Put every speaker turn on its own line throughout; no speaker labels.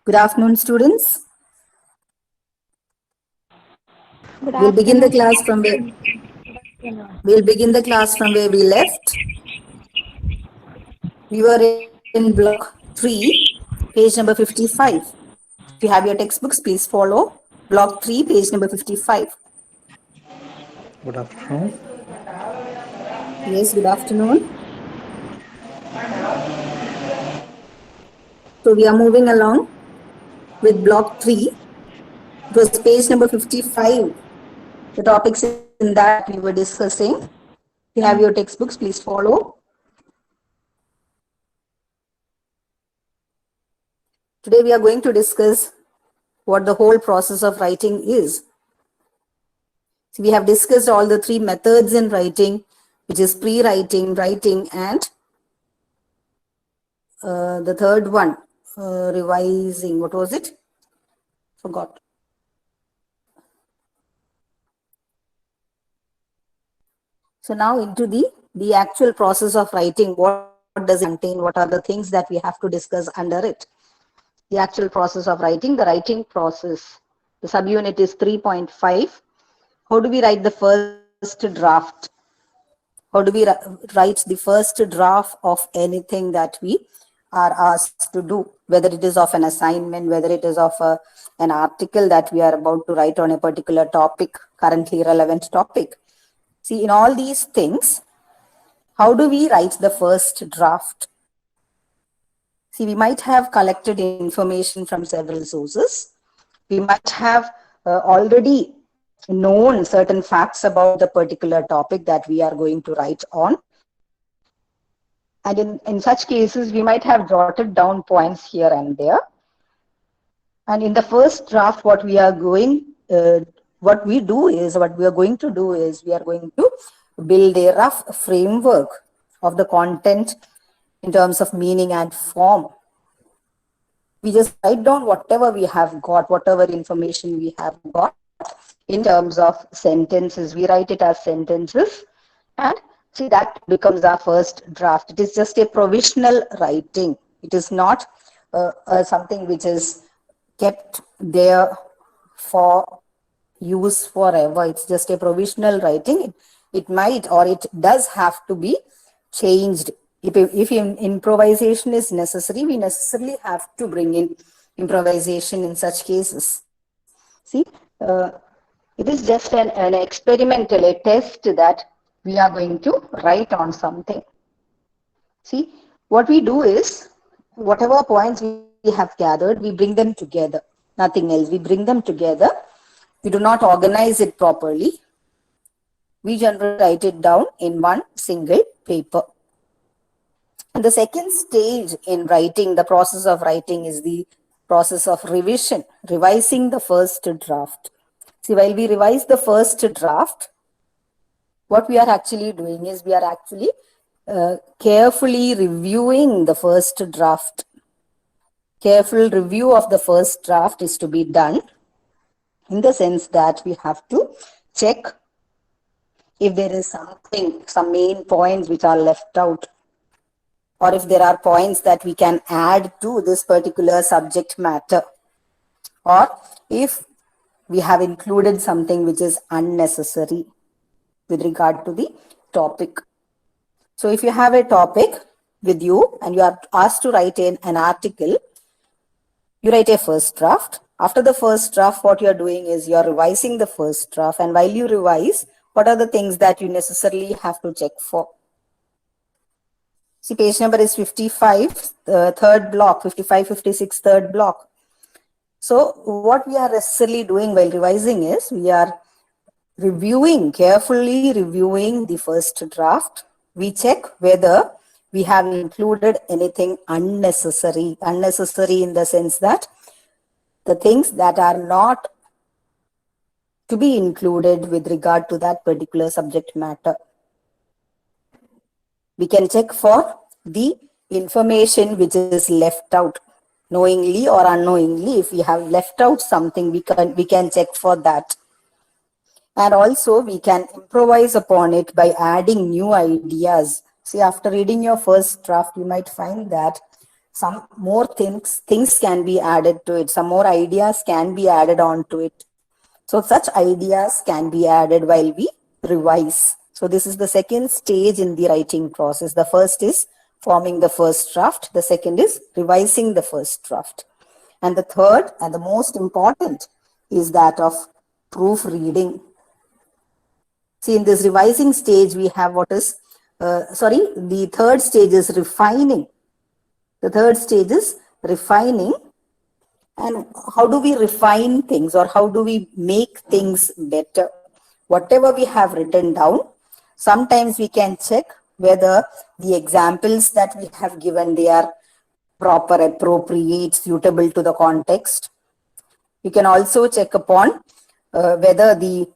Good afternoon, students.
Good
We'll begin the
afternoon.
class from where we'll begin the class from where we left. We were in block 3, page number 55. If you have your textbooks, please follow. Block 3, page number 55.
Good afternoon.
Yes, good afternoon. So we are moving along with block 3. It was page number 55. The topics in that we were discussing. If you have your textbooks, please follow. Today we are going to discuss what the whole process of writing is. So we have discussed all the three methods in writing, which is pre-writing, writing, and the third one, revising. What was it? Forgot. So now into the actual process of writing. What does it contain? What are the things that we have to discuss under it? The actual process of writing, the writing process. The subunit is 3.5. How do we write the first draft? How do we write the first draft of anything that we are asked to do, whether it is of an assignment, whether it is of an article that we are about to write on a particular topic, currently relevant topic. See, in all these things, how do we write the first draft? See, we might have collected information from several sources. We might have already known certain facts about the particular topic that we are going to write on. And in such cases, we might have jotted down points here and there. And in the first draft, what we are going to do is we are going to build a rough framework of the content in terms of meaning and form. We just write down whatever we have got, whatever information we have got in terms of sentences. We write it as sentences, and see, that becomes our first draft. It is just a provisional writing. It is not something which is kept there for use forever. It's just a provisional writing. It might, or it does have to be changed. If improvisation is necessary, we necessarily have to bring in improvisation in such cases. See, it is just an experimental, a test that we are going to write on something. See, what we do is, whatever points we have gathered, we bring them together. Nothing else. We bring them together. We do not organize it properly. We generally write it down in one single paper. And the second stage in writing, the process of writing, is the process of revision, revising the first draft. See, while we revise the first draft, what we are actually doing is we are actually carefully reviewing the first draft. Careful review of the first draft is to be done in the sense that we have to check if there is something, some main points which are left out, or if there are points that we can add to this particular subject matter, or if we have included something which is unnecessary with regard to the topic. So if you have a topic with you and you are asked to write in an article, you write a first draft. After the first draft, what you are doing is you are revising the first draft. And while you revise, what are the things that you necessarily have to check for? See, page number is 55, third block, 55, 56, third block. So what we are necessarily doing while revising is we are carefully reviewing the first draft. We check whether we have included anything unnecessary. Unnecessary in the sense that the things that are not to be included with regard to that particular subject matter. We can check for the information which is left out, knowingly or unknowingly. If we have left out something, we can check for that. And also we can improvise upon it by adding new ideas. See, after reading your first draft, you might find that some more things can be added to it, some more ideas can be added on to it. So such ideas can be added while we revise. So this is the second stage in the writing process. The first is forming the first draft. The second is revising the first draft. And the third and the most important is that of proofreading. See, in this revising stage, we have the third stage is refining. The third stage is refining. And how do we refine things, or how do we make things better? Whatever we have written down, sometimes we can check whether the examples that we have given, they are proper, appropriate, suitable to the context. You can also check upon whether the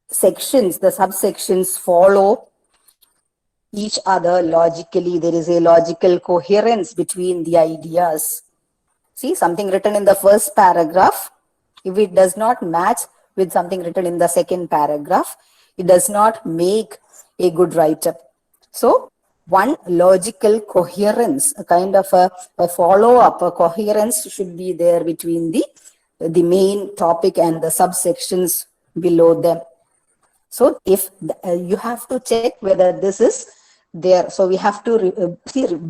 sections, the subsections follow each other logically. There is a logical coherence between the ideas. See, something written in the first paragraph, if it does not match with something written in the second paragraph, it does not make a good write-up. So, one logical coherence, a kind of a follow-up, a coherence should be there between the main topic and the subsections below them. So, if you have to check whether this is there. So we have to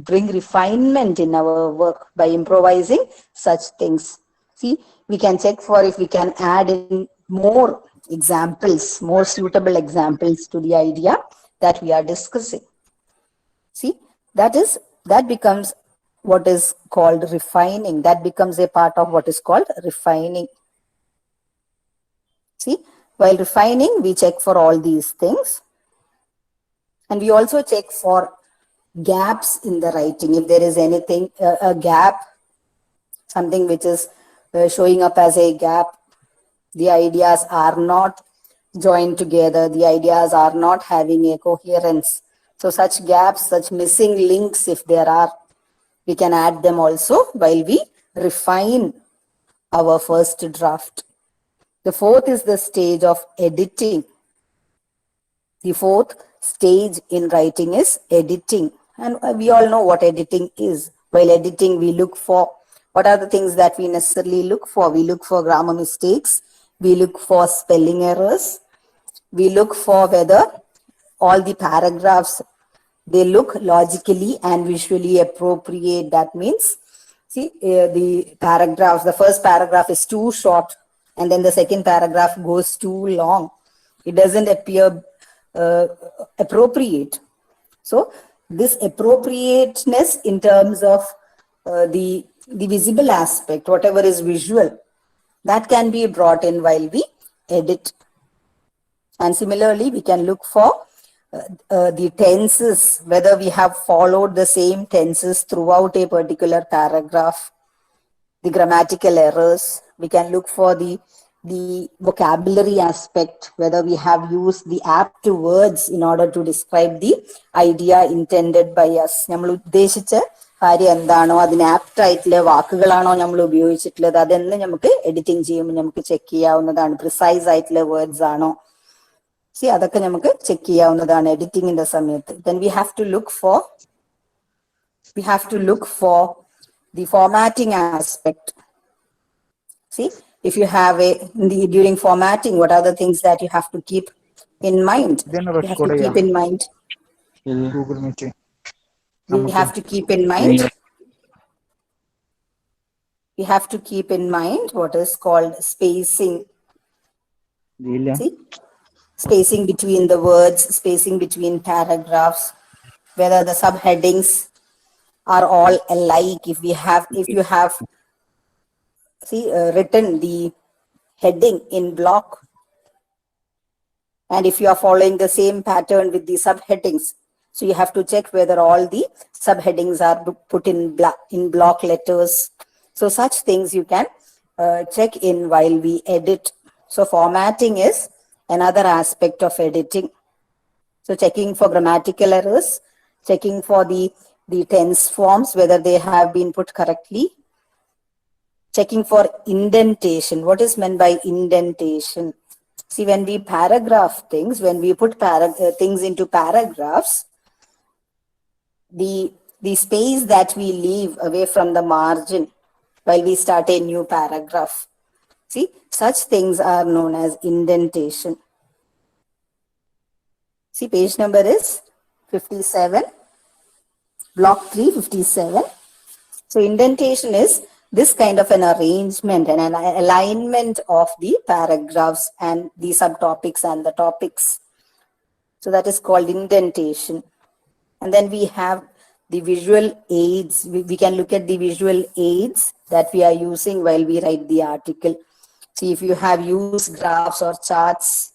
bring refinement in our work by improvising such things. See, we can check for if we can add in more examples, more suitable examples to the idea that we are discussing. See, that becomes what is called refining. That becomes a part of what is called refining. See, while refining, we check for all these things. And we also check for gaps in the writing. If there is anything, a gap, something which is showing up as a gap, the ideas are not joined together, the ideas are not having a coherence. So such gaps, such missing links, if there are, we can add them also while we refine our first draft. The fourth is the stage of editing. The fourth stage in writing is editing. And we all know what editing is. While editing, we look for, what are the things that we necessarily look for? We look for grammar mistakes. We look for spelling errors. We look for whether all the paragraphs, they look logically and visually appropriate. That means, see, the paragraphs, the first paragraph is too short, and then the second paragraph goes too long. It doesn't appear appropriate. So this appropriateness in terms of the visible aspect, whatever is visual, that can be brought in while we edit. And similarly, we can look for the tenses, whether we have followed the same tenses throughout a particular paragraph, the grammatical errors. We can look for the vocabulary aspect, whether we have used the apt words in order to describe the idea intended by us. നമ്മൾ ഉദ്ദേശിച്ച കാര്യം എന്താണോ, അതിന് apt ആയിട്ടുള്ള വാക്കുകളാണോ നമ്മൾ ഉപയോഗിച്ചിട്ടുള്ളത്, അതെന്ന് നമുക്ക് എഡിറ്റിംഗ് ചെയ്യുമ്പോൾ നമുക്ക് ചെക്ക് ചെയ്യാവുന്നതാണ്. പ്രിസൈസ് ആയിട്ടുള്ള വേർഡ്സ് ആണോ, അതൊക്കെ നമുക്ക് ചെക്ക് ചെയ്യാവുന്നതാണ് എഡിറ്റിംഗിന്റെ സമയത്ത്. Then we have to look for the formatting aspect. See, if you have during formatting, what are the things that you have to keep in mind? You have to keep in mind.
Google Meet.
We have to keep in mind. We have to keep in mind what is called spacing. See, spacing between the words, spacing between paragraphs, whether the subheadings are all alike. If you have written the heading in block, and if you are following the same pattern with the subheadings, so you have to check whether all the subheadings are put in block letters. So such things you can check in while we edit. So formatting is another aspect of editing. So checking for grammatical errors, checking for the tense forms, whether they have been put correctly, checking for indentation. What is meant by indentation? See, when we paragraph things, when we put things into paragraphs, the the space that we leave away from the margin while we start a new paragraph. See, such things are known as indentation. See, page number is 57, block 357. So indentation is this kind of an arrangement and an alignment of the paragraphs and the subtopics and the topics. So that is called indentation. And then we have the visual aids. We can look at the visual aids that we are using while we write the article. See, if you have used graphs or charts,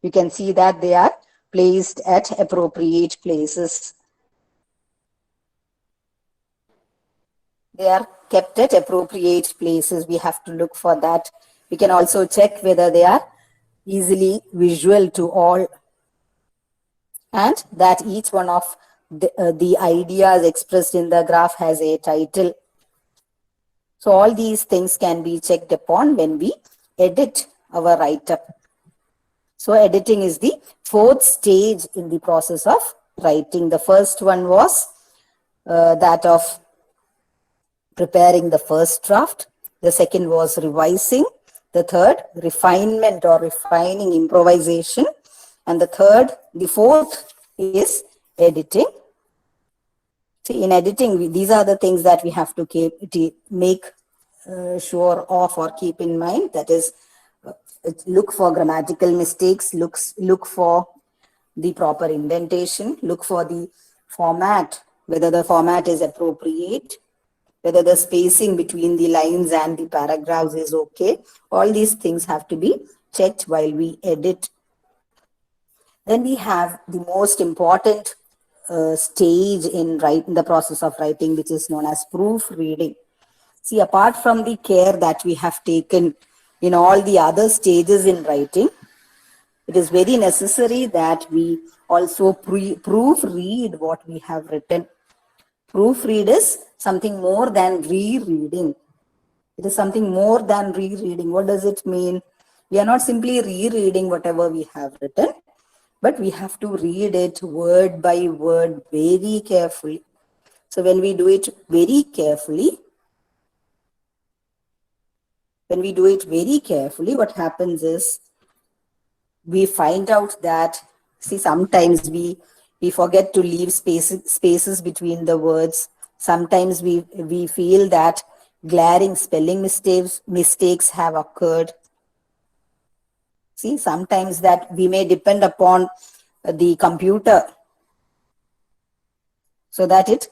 you can see that they are placed at appropriate places. They are kept at appropriate places. We have to look for that. We can also check whether they are easily visual to all, and that each one of the ideas expressed in the graph has a title. So all these things can be checked upon when we edit our write-up. So editing is the fourth stage in the process of writing. The first one was that of preparing the first draft. The second was revising. The third, refinement or refining, improvisation. And the fourth is editing. See, in editing, these are the things that we have to make sure of or keep in mind. That is, look for grammatical mistakes, look for the proper indentation, look for the format, whether the format is appropriate, whether the spacing between the lines and the paragraphs is okay. All these things have to be checked while we edit. Then we have the most important stage in the process of writing, which is known as proofreading. See, apart from the care that we have taken in all the other stages in writing, it is very necessary that we also proofread what we have written. Proofread is something more than rereading. It is something more than rereading. What does it mean? We are not simply rereading whatever we have written, but we have to read it word by word very carefully. So when we do it very carefully, what happens is we find out that, see, sometimes we forget to leave spaces between the words. Sometimes we feel that glaring spelling mistakes have occurred. See, sometimes that we may depend upon the computer so that it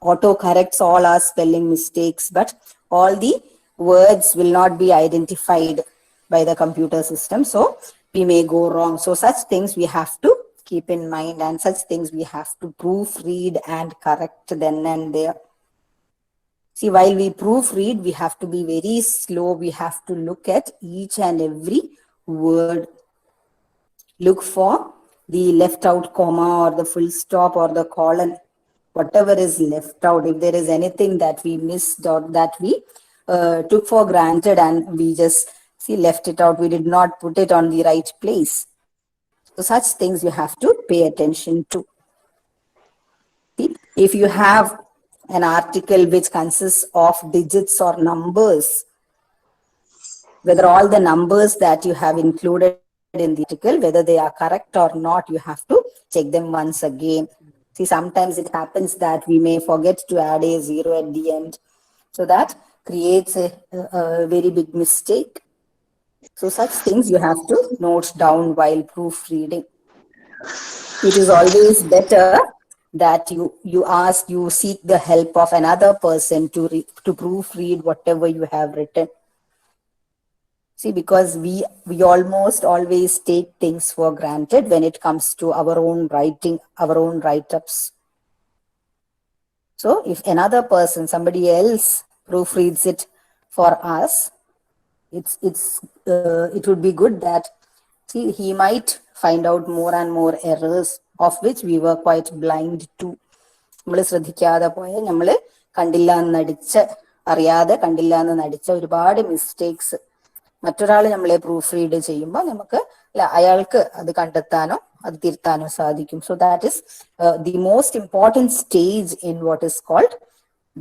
auto corrects all our spelling mistakes, but all the words will not be identified by the computer system, so we may go wrong. So such things we have to keep in mind, and such things we have to proofread and correct then and there. See, while we proofread, we have to be very slow. We have to look at each and every word. Look for the left out comma or the full stop or the colon, whatever is left out. If there is anything that we missed or that we took for granted and we just left it out, we did not put it on the right place. So such things you have to pay attention to. See, if you have an article which consists of digits or numbers, whether all the numbers that you have included in the article, whether they are correct or not, you have to check them once again. See, sometimes it happens that we may forget to add a zero at the end. So that creates a very big mistake. So such things you have to note down while proofreading. It is always better that you seek the help of another person to proofread whatever you have written. See, because we almost always take things for granted when it comes to our own writing, our own write-ups. So if another person, somebody else proofreads it for us, it would be good that, see, he might find out more and more errors of which we were quite blind to. നമ്മൾ ശ്രദ്ധിക്കാതെ പോയ, നമ്മൾ അറിയാതെ കണ്ടില്ല എന്ന് നടിച്ച ഒരുപാട് mistakes മറ്റൊരാൾ നമ്മളെ പ്രൂഫ് റീഡ് ചെയ്യുമ്പോൾ നമുക്ക് അയാൾക്ക് അത് കണ്ടെത്താനോ അത് തിരുത്താനോ സാധിക്കും. So that is the most important stage in what is called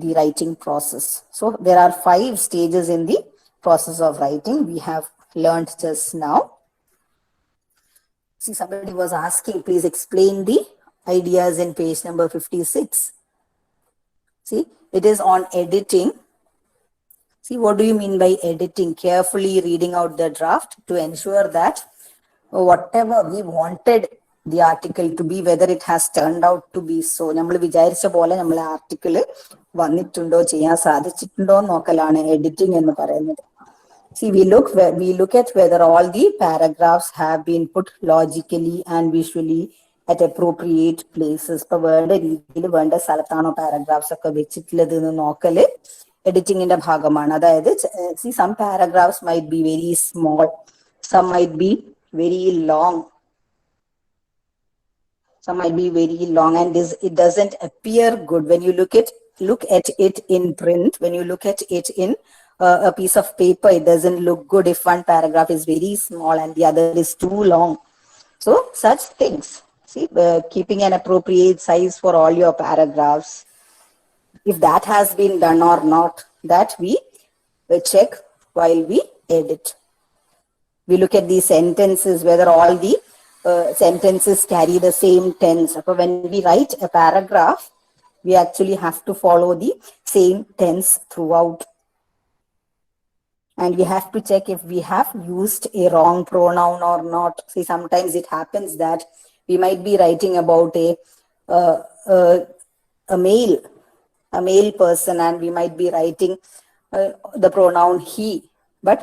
the writing process. So there are 5 stages in the process of writing we have learned just now. See, somebody was asking, please explain the ideas in page number 56. See, it is on editing. See, what do you mean by editing? Carefully reading out the draft to ensure that whatever we wanted the article to be, whether it has turned out to be so. നമ്മൾ വിചാരിച്ച പോലെ നമ്മൾ article വന്നിട്ടുണ്ടോ, ചെയ്യാൻ സാധിച്ചിട്ടുണ്ടോ നോക്കലാണ് editing എന്ന് പറയുന്നത്. See, we look at whether all the paragraphs have been put logically and visually at appropriate places. ഇപ്പൊ വേണ്ട രീതിയിൽ വേണ്ട സ്ഥലത്താണോ പാരഗ്രാഫ്സ് ഒക്കെ വെച്ചിട്ടുള്ളത് എന്ന് നോക്കല് എഡിറ്റിംഗിന്റെ ഭാഗമാണ്. അതായത് see, some paragraphs might be very small, some might be very long, some might be very long, and it doesn't appear good when you look at it in print. When you look at it in a piece of paper, it doesn't look good if one paragraph is very small and the other is too long. So such things, see, keeping an appropriate size for all your paragraphs, if that has been done or not, that we check while we edit. We look at the sentences, whether all the sentences carry the same tense. So when we write a paragraph, we actually have to follow the same tense throughout. And we have to check if we have used a wrong pronoun or not. See, sometimes it happens that we might be writing about a male person, and we might be writing the pronoun he. But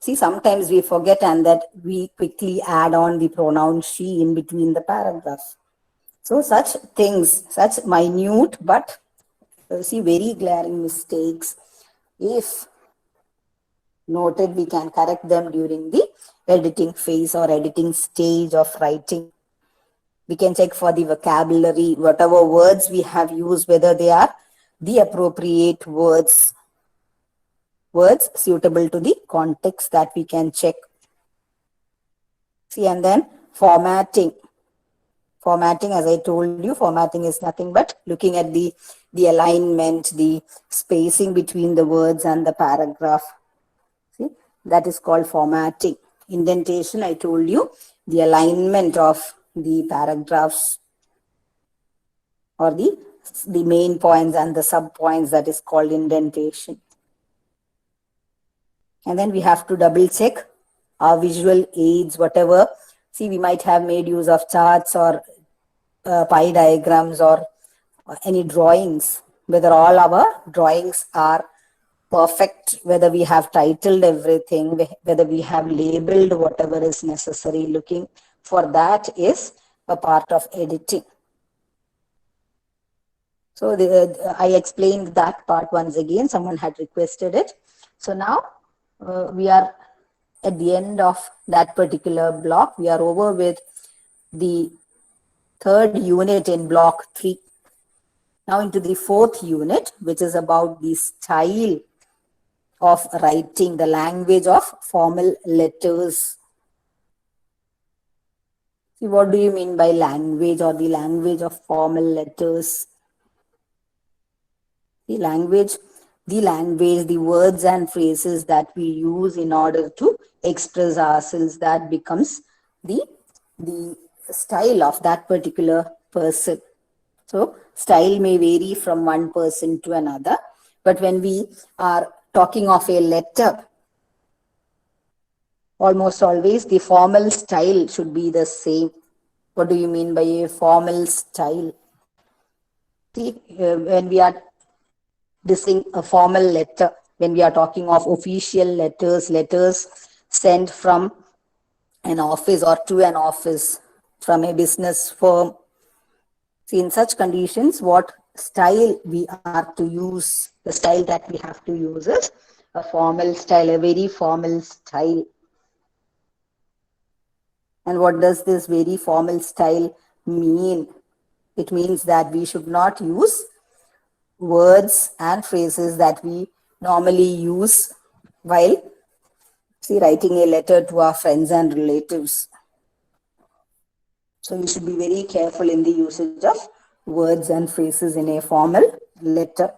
see, sometimes we forget and that we quickly add on the pronoun she in between the paragraphs. So such things, such minute but see very glaring mistakes, if noted, we can correct them during the editing phase or editing stage of writing. We can check for the vocabulary, whatever words we have used, whether they are the appropriate words suitable to the context, that we can check. See, and then formatting. Formatting, as I told you, formatting is nothing but looking at the alignment, the spacing between the words and the paragraph. See, that is called formatting. Indentation, I told you, the alignment of the paragraphs or the main points and the sub points, that is called indentation. And then we have to double check our visual aids, whatever. See, we might have made use of charts or pie diagrams or any drawings, whether all our drawings are perfect, whether we have titled everything, whether we have labeled whatever is necessary. Looking for that is a part of editing. So I explained that part once again. Someone had requested it. So now we are at the end of that particular block. We are over with the 3rd unit in block 3. Now into the 4th unit, which is about the style of writing, the language of formal letters. See, what do you mean by language or the language of formal letters? The language, the words and phrases that we use in order to express ourselves, that becomes the style of that particular person. So style may vary from one person to another, but when we are talking of a letter, almost always the formal style should be the same. What do you mean by a formal style? See, when we are discussing a formal letter, when we are talking of official letters sent from an office or to an office, from a business firm. See, in such conditions, what style we are to use, the style that we have to use is a formal style, a very formal style. And what does this very formal style mean? It means that we should not use words and phrases that we normally use while See, writing a letter to our friends and relatives. So we should be very careful in the usage of words and phrases in a formal letter.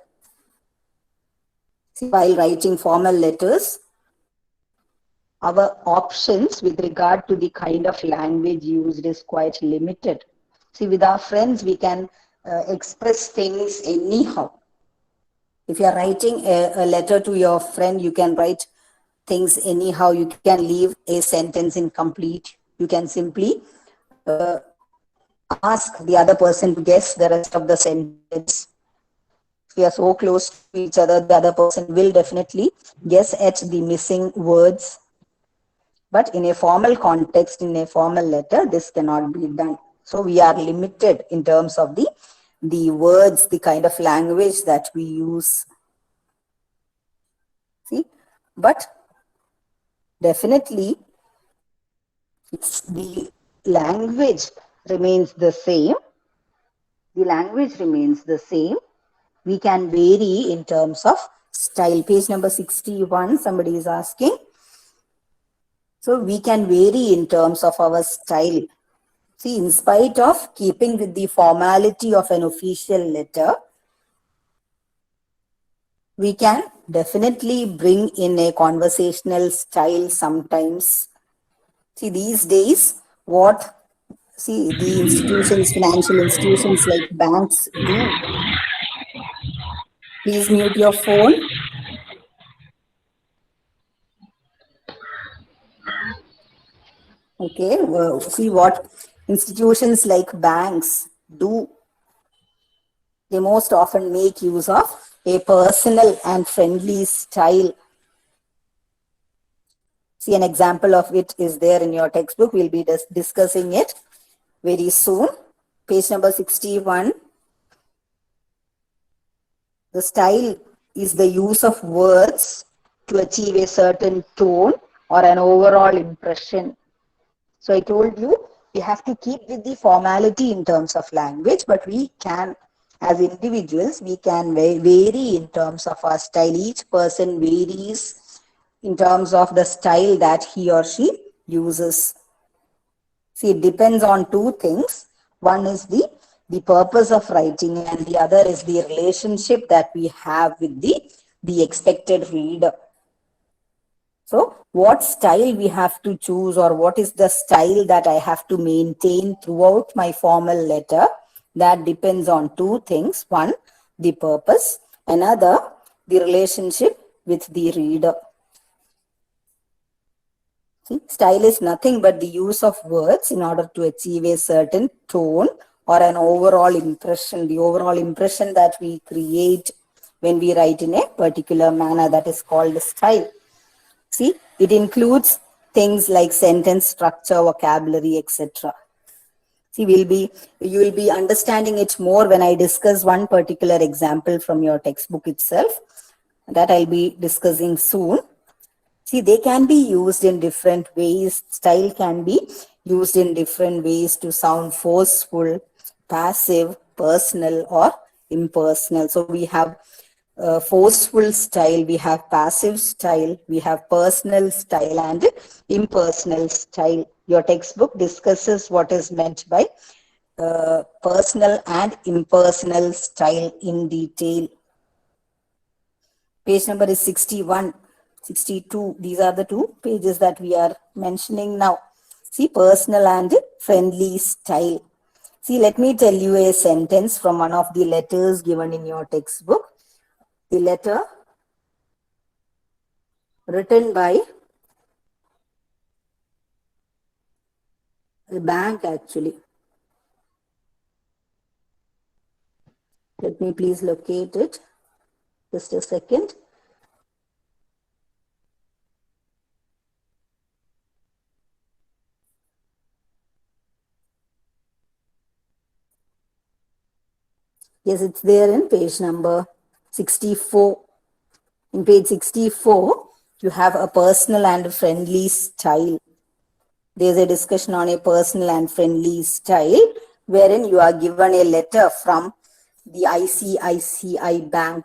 See, while writing formal letters, our options with regard to the kind of language used is quite limited. See, with our friends, we can express things anyhow. If you are writing a letter to your friend, you can write things anyhow. You can leave a sentence incomplete. You can simply ask the other person to guess the rest of the sentence. If we are so close to each other, the other person will definitely guess at the missing words. But in a formal context, in a formal letter, this cannot be done. So we are limited in terms of the words, the kind of language that we use. See, but definitely the language remains the same. The language remains the same. We can vary in terms of style. Page number 61, somebody is asking. So we can vary in terms of our style. See, in spite of keeping with the formality of an official letter, we can definitely bring in a conversational style sometimes. See, these days, the institutions, financial institutions like banks do. Please mute your phone. Okay, well, see what institutions like banks do. They most often make use of a personal and friendly style. See, an example of it is there in your textbook. We'll be discussing it very soon. Page number 61. The style is the use of words to achieve a certain tone or an overall impression. So I told you, we have to keep with the formality in terms of language, but we can, as individuals, we can vary in terms of our style. Each person varies in terms of the style that he or she uses. See, it depends on two things. One is the purpose of writing, and the other is the relationship that we have with the expected reader. So what style we have to choose, or what is the style that I have to maintain throughout my formal letter, that depends on two things. One, the purpose. Another, the relationship with the reader. See, style is nothing but the use of words in order to achieve a certain tone or an overall impression, the overall impression that we create when we write in a particular manner, that is called style. See, it includes things like sentence structure, vocabulary, etc. See, you will be understanding it more when I discuss one particular example from your textbook itself, that I'll be discussing soon. See, they can be used in different ways. Style can be used in different ways to sound forceful, passive, personal, or impersonal. So we have forceful style, we have passive style, we have personal style and impersonal style. Your textbook discusses what is meant by personal and impersonal style in detail. Page number is 61, 62. These are the two pages that we are mentioning now. See, personal and friendly style. See, let me tell you a sentence from one of the letters given in your textbook. The letter written by a bank actually. Let me please locate it. Just a second. Yes, it's there in page number 64. In page 64, you have a personal and friendly style. There's a discussion on a personal and friendly style, wherein you are given a letter from the ICICI Bank.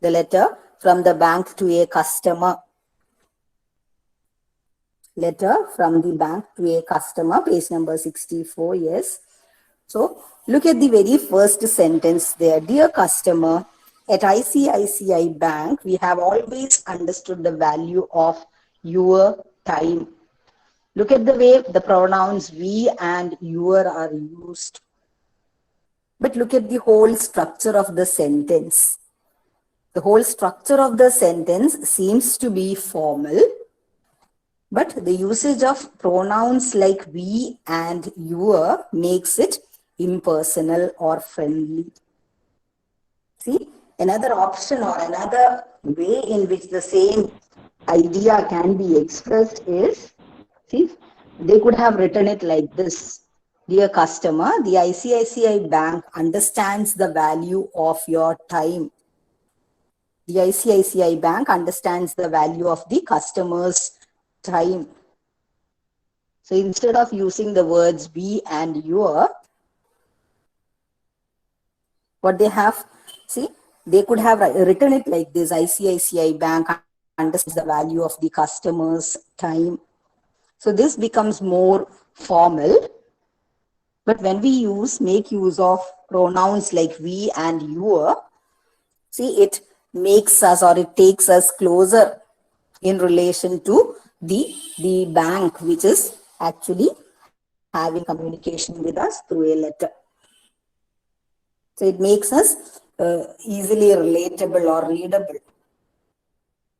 The letter from the bank to a customer. letter from the bank to a customer, page number 64, yes. So look at the very first sentence there. Dear customer, at ICICI Bank, we have always understood the value of your time. Look at the way the pronouns we and your are used. But look at the whole structure of the sentence. The whole structure of the sentence seems to be formal, but the usage of pronouns like we and your makes it impersonal or friendly. See, another option or another way in which the same idea can be expressed is, see, they could have written it like this. Dear customer, the ICICI Bank understands the value of your time. The ICICI Bank understands the value of the customer's time. So instead of using the words we and your, what they have, see, they could have written it like this. ICICI Bank understands the value of the customer's time. So this becomes more formal. But when we make use of pronouns like we and your, see, it makes us or it takes us closer in relation to the bank, which is actually having communication with us through a letter. So it makes us easily relatable or readable.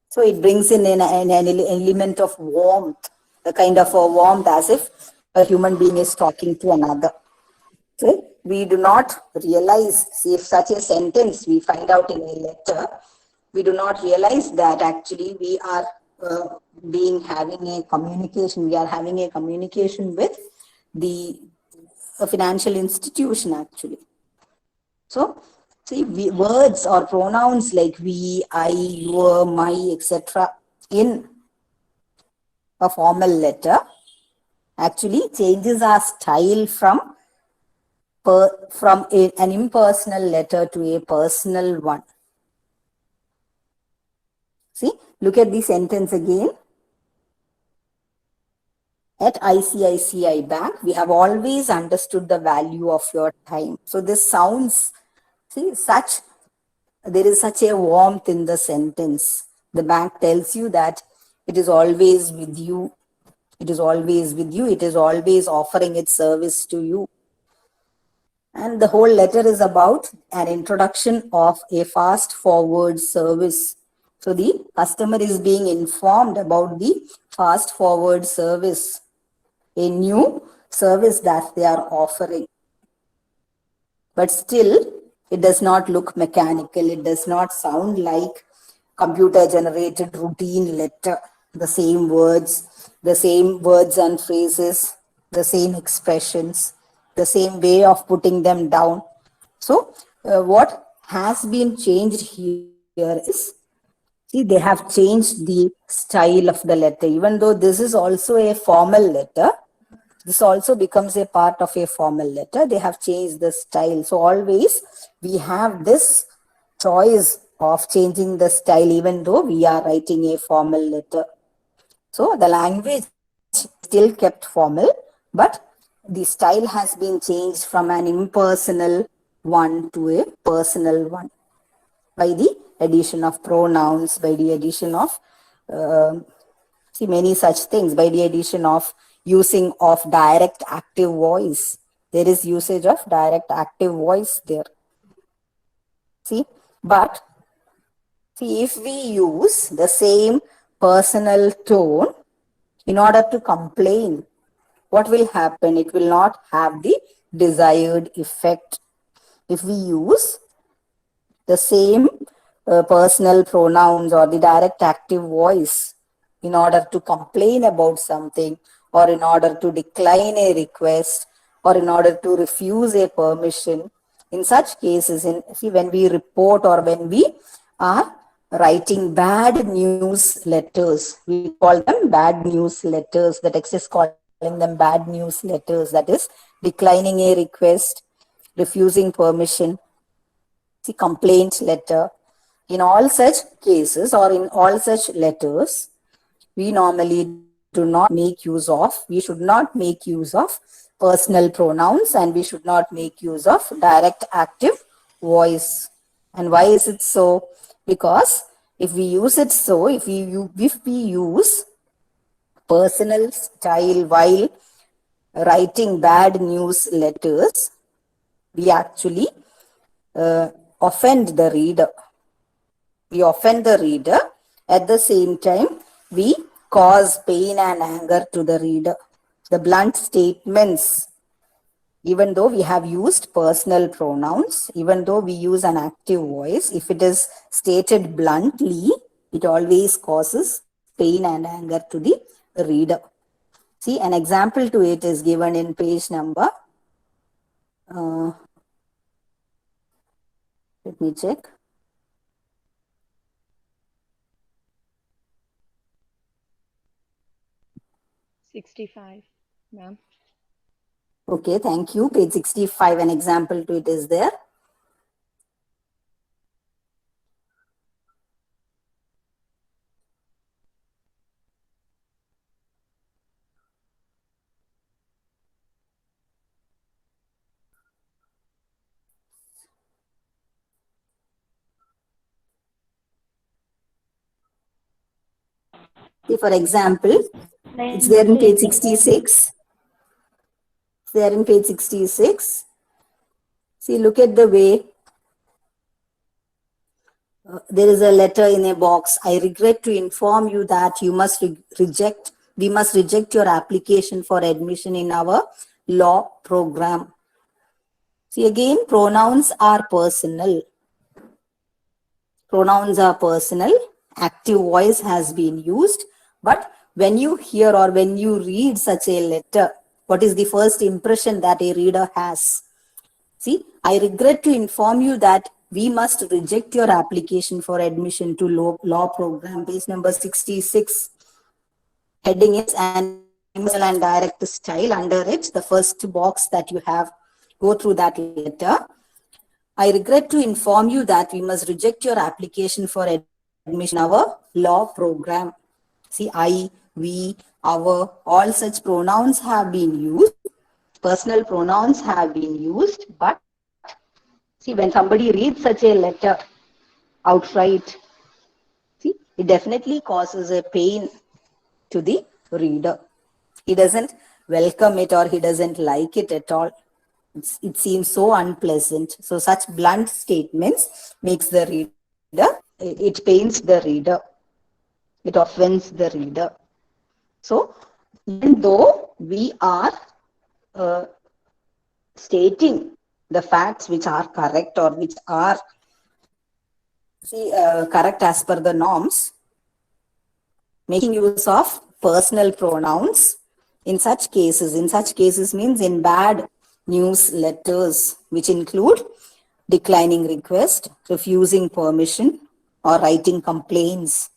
So it brings in an element of warmth, a kind of a warmth as if a human being is talking to another. So we do not realize, see, if such a sentence we find out in a letter, we do not realize that actually we are having a communication, we are having a communication with the financial institution actually. So, see, words or pronouns like we, I, your, my, etc. in a formal letter actually changes our style from an impersonal letter to a personal one. See, look at the sentence again. At ICICI Bank, we have always understood the value of your time. So this sounds, see, there is such a warmth in the sentence. The bank tells you that it is always with you. It is always with you. It is always offering its service to you. And the whole letter is about an introduction of a fast forward service. So the customer is being informed about the fast forward service, a new service that they are offering. But still, it does not look mechanical. It does not sound like computer generated routine letter. The same words and phrases, the same expressions, the same way of putting them down. So, what has been changed here is, see, they have changed the style of the letter. Even though this is also a formal letter, this also becomes a part of a formal letter. They have changed the style. So always we have this choice of changing the style even though we are writing a formal letter. So the language is still kept formal, but the style has been changed from an impersonal one to a personal one by the addition of pronouns, by the addition of see many such things, by the addition of using of direct active voice. There is usage of direct active voice there. See, but see, if we use the same personal tone in order to complain, what will happen? It will not have the desired effect. If we use the same personal pronouns or the direct active voice in order to complain about something, or in order to decline a request, or in order to refuse a permission, in such cases, when we report or when we are writing bad news letters, we call them bad news letters. The text is calling them bad news letters, that is declining a request, refusing permission, the complaint letter. In all such cases or in all such letters, we normally do not make use of, we should not make use of personal pronouns, and we should not make use of direct active voice. And why is it so? Because if we use it so, if we use personal style while writing bad news letters, we actually offend the reader. We offend the reader. At the same time, we cause pain and anger to the reader. The blunt statements, even though we have used personal pronouns, even though we use an active voice, if it is stated bluntly, it always causes pain and anger to the reader. See, an example to it is given in page number, let me check.
Ma'am.
Okay, thank you. Page 65, an example to it is there. See, for example, it's there in page 66. It's there in page 66. See, look at the way there is a letter in a box. I regret to inform you that you must we must reject your application for admission in our law program. See, again, pronouns are personal. Pronouns are personal. Active voice has been used. But when you hear or when you read such a letter, what is the first impression that a reader has? See, I regret to inform you that we must reject your application for admission to law program. Page number 66. Heading is animal and direct style. Under it, the first box that you have, go through that letter. I regret to inform you that we must reject your application for admission in our law program. See, I, we, our, all such pronouns have been used. Personal pronouns have been used, but see, when somebody reads such a letter outright, see, it definitely causes a pain to the reader. He doesn't welcome it or he doesn't like it at all. It seems so unpleasant. So such blunt statements makes the reader, it pains the reader. It offends the reader. So even though we are stating the facts which are correct or which are correct as per the norms, making use of personal pronouns in such cases means in bad news letters, which include declining request, refusing permission, or writing complaints.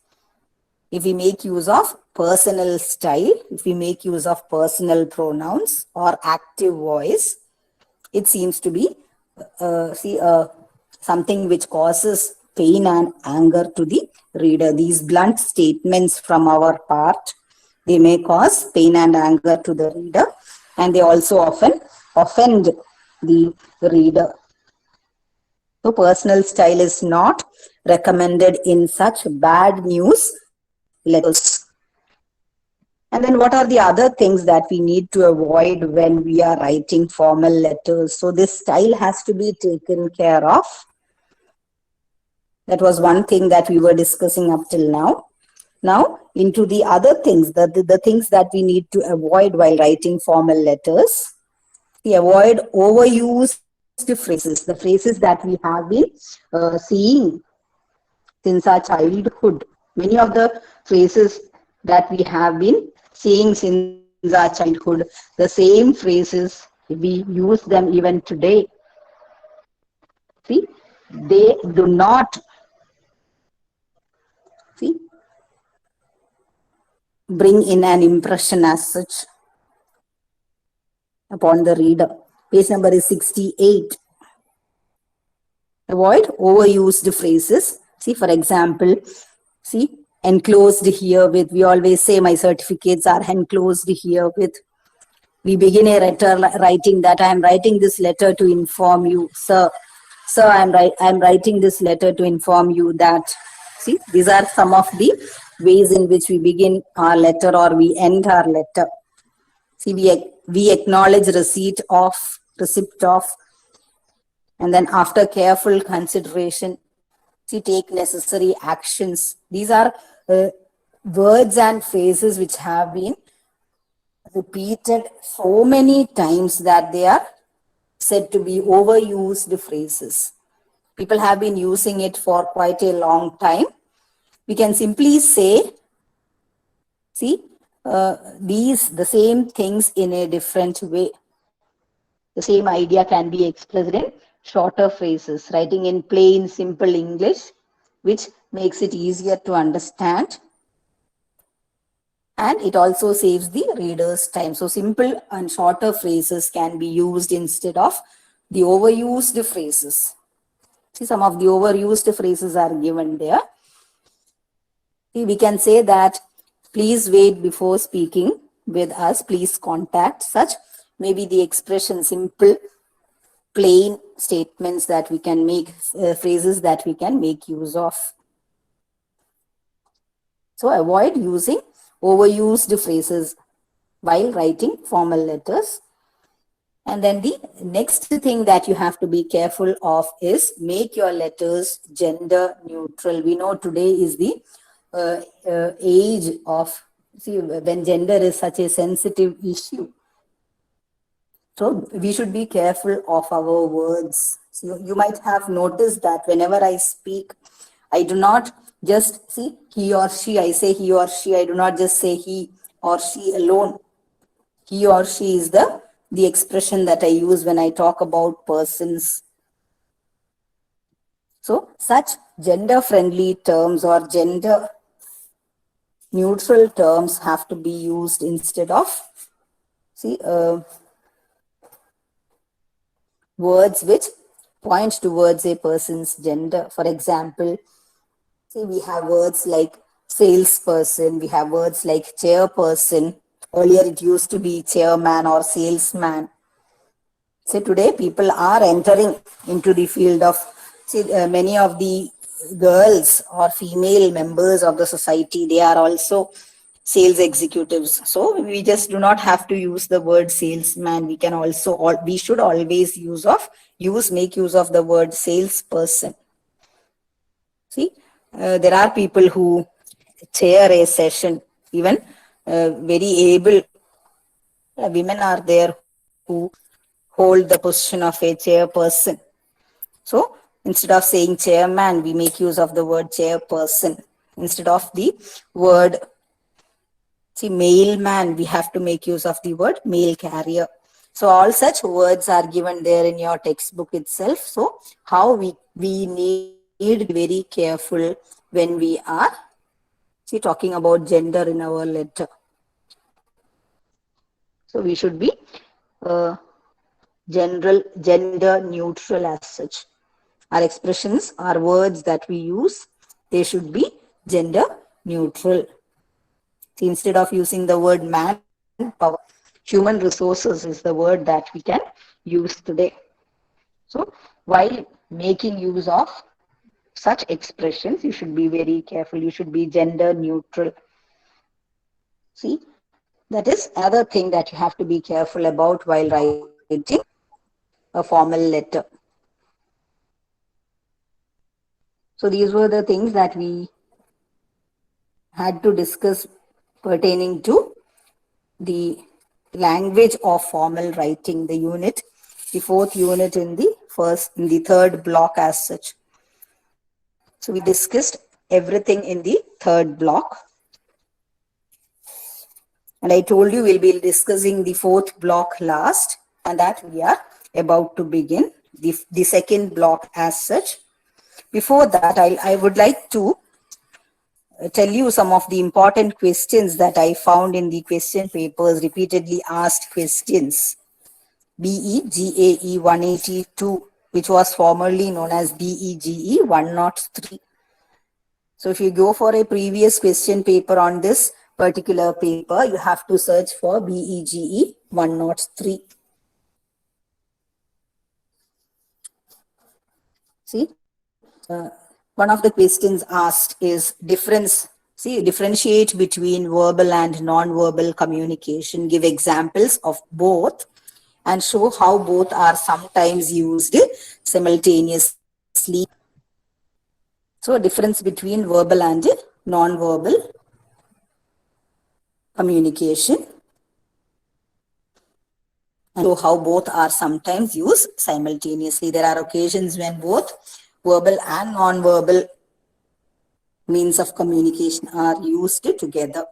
If we make use of personal style, if we make use of personal pronouns or active voice, it seems to be something which causes pain and anger to the reader. These blunt statements from our part, they may cause pain and anger to the reader, and they also often offend the reader. So personal style is not recommended in such bad news letters. And then what are the other things that we need to avoid when we are writing formal letters? So this style has to be taken care of. That was one thing that we were discussing up till now. Now, into the other things, the things that we need to avoid while writing formal letters. We avoid overused phrases, the phrases that we have been seeing since our childhood. Many of the phrases that we have been seeing since our childhood, the same phrases, we use them even today. See, they do not bring in an impression as such upon the reader. Page number is 68. Avoid overused phrases. See, for example, see, enclosed herewith. We always say my certificates are enclosed herewith. We begin a letter writing that I am writing this letter to inform you, sir. Sir, I am writing this letter to inform you that. See, these are some of the ways in which we begin our letter or we end our letter. See, we acknowledge receipt of, and then after careful consideration, see, take necessary actions. These are words and phrases which have been repeated so many times that they are said to be overused phrases. People have been using it for quite a long time. We can simply say, see, the same things in a different way. The same idea can be expressed in shorter phrases, writing in plain, simple English, which makes it easier to understand. And it also saves the reader's time. So simple and shorter phrases can be used instead of the overused phrases. See, some of the overused phrases are given there. See, we can say that, please wait before speaking with us, please contact. Such maybe the expression, simple, plain statements that we can make, phrases that we can make use of. So avoid using overused phrases while writing formal letters. And then the next thing that you have to be careful of is make your letters gender neutral. We know today is the age of, see, when gender is such a sensitive issue. So we should be careful of our words. So you might have noticed that whenever I speak, I do not just see he or she, I say he or she, I do not just say he or she alone. He or she is the expression that I use when I talk about persons. So such gender-friendly terms or gender-neutral terms have to be used instead of, see, words which point towards a person's gender. For example, see, we have words like salesperson, we have words like chairperson. Earlier it used to be chairman or salesman. So today people are entering into the field of, see, many of the girls or female members of the society, they are also sales executives. So we just do not have to use the word salesman. We can also, we should always make use of the word salesperson. See, there are people who chair a session, even very able women are there who hold the position of a chairperson. So instead of saying chairman, we make use of the word chairperson. Instead of the word, see, mailman, we have to make use of the word mail carrier. So all such words are given there in your textbook itself. So how we need to be very careful when we are, see, talking about gender in our letter. So we should be gender neutral as such. Our expressions, our words that we use, they should be gender neutral. See, instead of using the word manpower, human resources is the word that we can use today. So while making use of such expressions, you should be very careful. You should be gender neutral. See, that is another thing that you have to be careful about while writing a formal letter. So these were the things that we had to discuss pertaining to the language of formal writing, the unit, the fourth unit in the third block as such. So we discussed everything in the third block. And I told you we'll be discussing the fourth block last, and that we are about to begin the second block as such. Before that, I would like to tell you some of the important questions that I found in the question papers, repeatedly asked questions. BEGAE 182, which was formerly known as BEGE 103. So if you go for a previous question paper on this particular paper, you have to search for BEGE 103. See, one of the questions asked is differentiate between verbal and non-verbal communication, give examples of both, and show how both are sometimes used simultaneously. So, difference between verbal and non-verbal communication, and show how both are sometimes used simultaneously. There are occasions when both verbal and non-verbal means of communication are used together.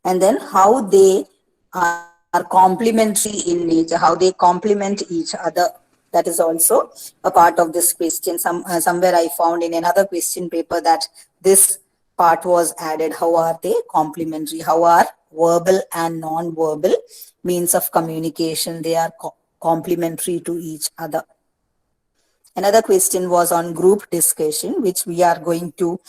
And then how they are complementary in nature, how they complement each other. That is also a part of this question. Somewhere I found in another question paper that this part was added. How are they complementary? How are verbal and non-verbal means of communication? They are complementary to each other. Another question was on group discussion, which we are going to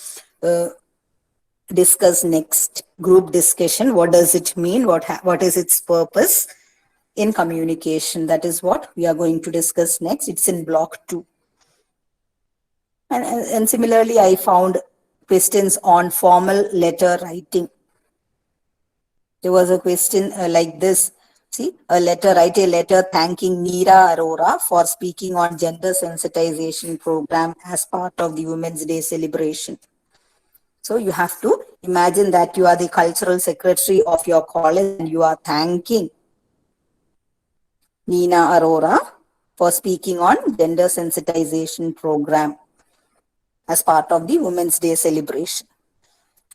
discuss next. Group discussion, what does it mean? What is its purpose in communication? That is what we are going to discuss next. It's in block 2. And similarly, I found questions on formal letter writing. There was a question like this. See, write a letter thanking Neera Arora for speaking on gender sensitization program as part of the Women's Day celebration. So you have to imagine that you are the cultural secretary of your college and you are thanking Neera Arora for speaking on gender sensitization program as part of the Women's Day celebration.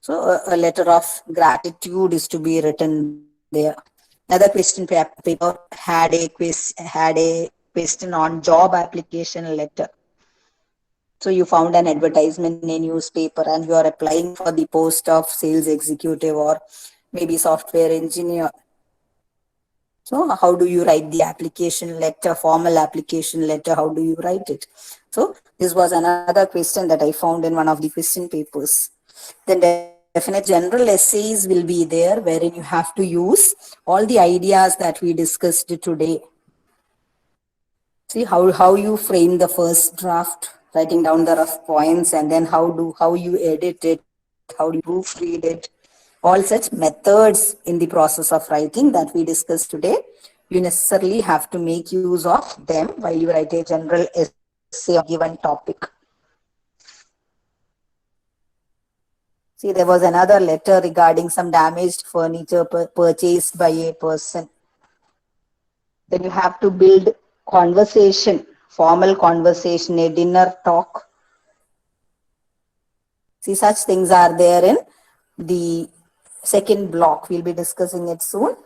So a letter of gratitude is to be written there. Another question paper had a question on job application letter. So you found an advertisement in a newspaper and you are applying for the post of sales executive or maybe software engineer. So how do you write the application letter, formal application letter? How do you write it? So this was another question that I found in one of the question papers. Then definite general essays will be there wherein you have to use all the ideas that we discussed today. See how you frame the first draft, writing down the rough points, and then how you edit it, how do you proofread it, all such methods in the process of writing that we discussed today. You necessarily have to make use of them while you write a general essay on a given topic. See, there was another letter regarding some damaged furniture purchased by a person. Then you have to build conversation, formal conversation, a dinner talk. See, such things are there in the second block. We'll be discussing it soon.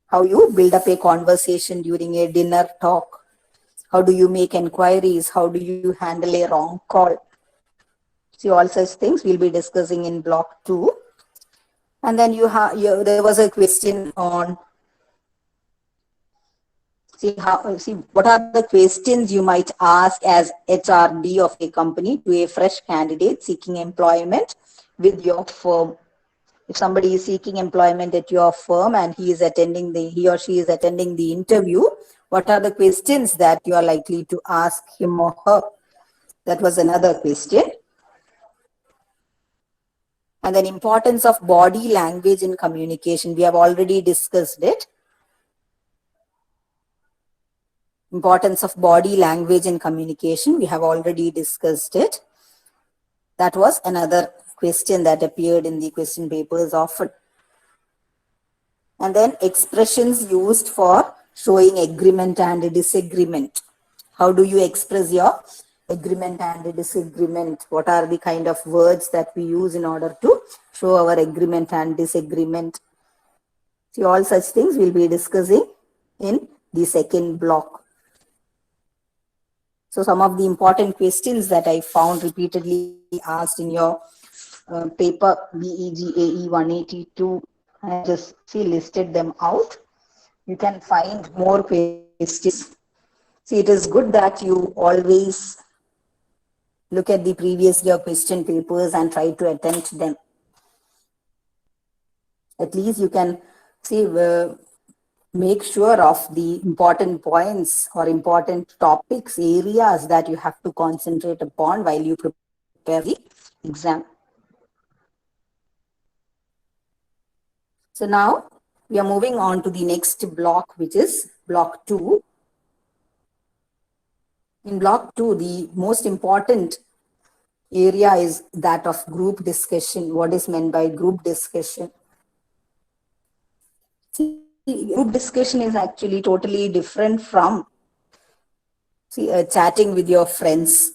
How you build up a conversation during a dinner talk. How do you make inquiries? How do you handle a wrong call? See, all such things we'll be discussing in block 2. And then there was a question on what are the questions you might ask as HRD of a company to a fresh candidate seeking employment with your firm. If somebody is seeking employment at your firm and he or she is attending the interview, what are the questions that you are likely to ask him or her? That was another question. And then importance of body language in communication. We have already discussed it. Importance of body language in communication. We have already discussed it. That was another question that appeared in the question papers often. And then expressions used for showing agreement and disagreement. How do you express your agreement and disagreement? What are the kind of words that we use in order to show our agreement and disagreement? See, all such things we'll be discussing in the second block. So some of the important questions that I found repeatedly asked in your paper BEGAE 182, I just listed them out. You can find more questions. See, it is good that you always Look at the previous year question papers and try to attempt them. At least you can see, make sure of the important points or important topics, areas that you have to concentrate upon while you prepare the exam. So now we are moving on to the next block, which is block 2. In block 2, the most important area is that of group discussion. What is meant by group discussion? See, group discussion is actually totally different from chatting with your friends.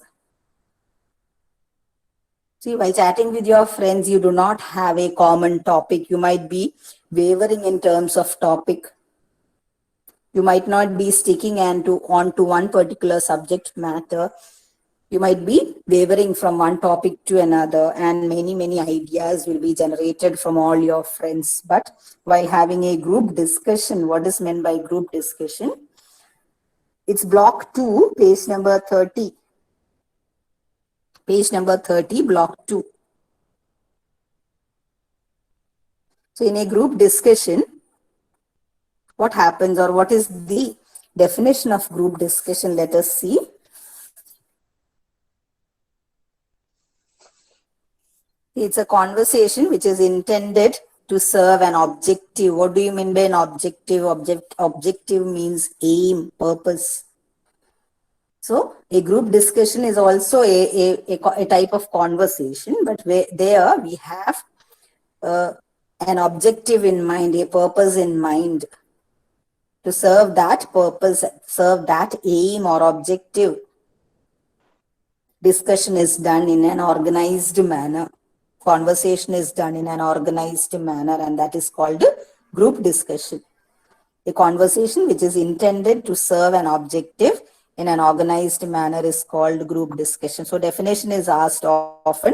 See, while chatting with your friends, you do not have a common topic. You might be wavering in terms of topic. You might not be sticking onto one particular subject matter. You might be wavering from one topic to another, and many ideas will be generated from all your friends. But while having a group discussion, what is meant by group discussion? It's block 2, page number 30. Page number 30, block 2. So in a group discussion, what happens, or what is the definition of group discussion? Let us see. It's a conversation which is intended to serve an objective. What do you mean by an objective? Objective means aim, purpose. So a group discussion is also a type of conversation, but there we have an objective in mind, a purpose in mind. To serve that purpose, serve that aim or objective, discussion is done in an organized manner. Conversation is done in an organized manner, and that is called group discussion. A conversation which is intended to serve an objective in an organized manner is called group discussion. So definition is asked often.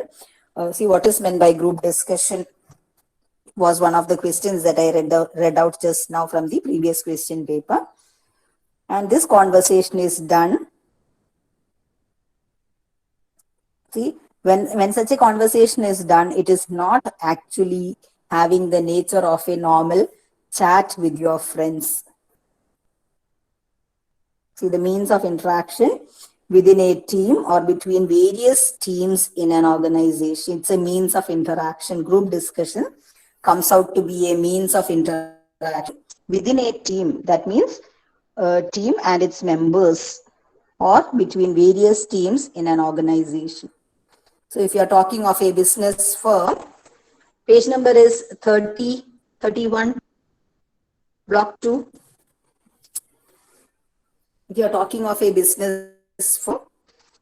See, what is meant by group discussion was one of the questions that I read out just now from the previous question paper. And this conversation is done. See, when such a conversation is done, it is not actually having the nature of a normal chat with your friends. See, the means of interaction within a team or between various teams in an organization. It's a means of interaction. Group discussion comes out to be a means of interaction within a team. That means a team and its members, or between various teams in an organization. So if you are talking of a business firm, page number is 30, 31, block 2. If you are talking of a business firm,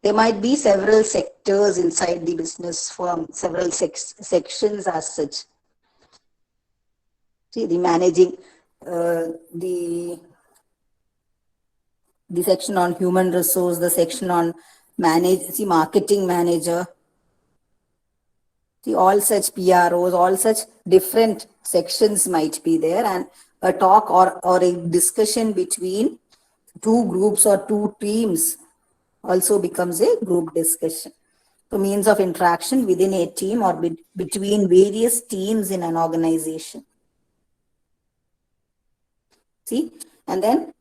there might be several sectors inside the business firm, several sections as such. See, the managing, the section on human resource, the section on marketing manager. See, all such PROs, all such different sections might be there, and a talk or a discussion between two groups or two teams also becomes a group discussion. So means of interaction within a team or between various teams in an organization. See, and then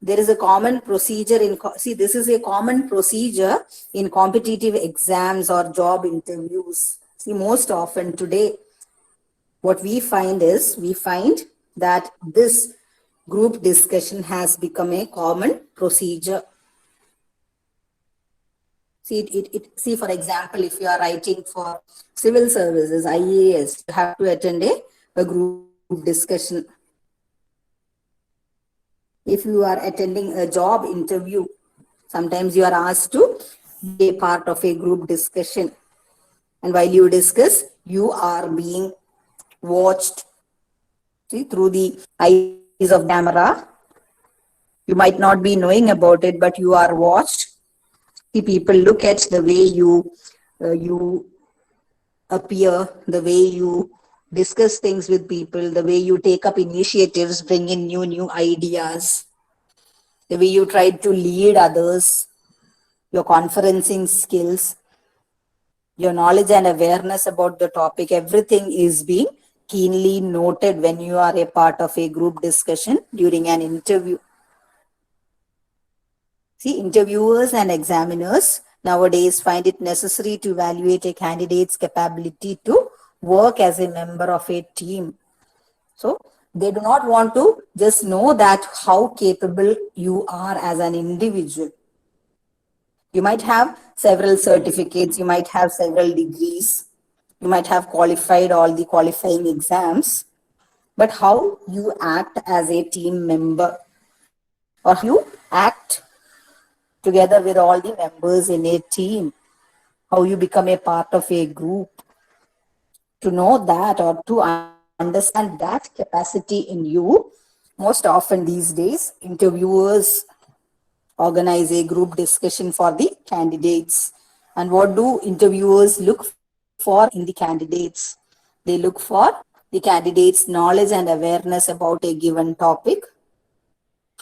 there is a common procedure this is a common procedure in competitive exams or job interviews. See, most often today, what we find that this group discussion has become a common procedure. See, for example, if you are writing for civil services, IAS, you have to attend a group discussion. If you are attending a job interview, sometimes you are asked to be a part of a group discussion. And while you discuss, you are being watched, see, through the eyes of camera. You might not be knowing about it, but you are watched. See, people look at the way you appear, the way you discuss things with people, the way you take up initiatives, bring in new ideas, the way you try to lead others, your conferencing skills. Your knowledge and awareness about the topic, everything is being keenly noted when you are a part of a group discussion during an interview. See, interviewers and examiners nowadays find it necessary to evaluate a candidate's capability to work as a member of a team. So they do not want to just know that how capable you are as an individual. You might have several certificates, you might have several degrees, you might have qualified all the qualifying exams, but how you act as a team member, or how you act together with all the members in a team, how you become a part of a group, to know that or to understand that capacity in you. Most often these days, interviewers organize a group discussion for the candidates. And what do interviewers look for in the candidates? They look for the candidate's knowledge and awareness about a given topic.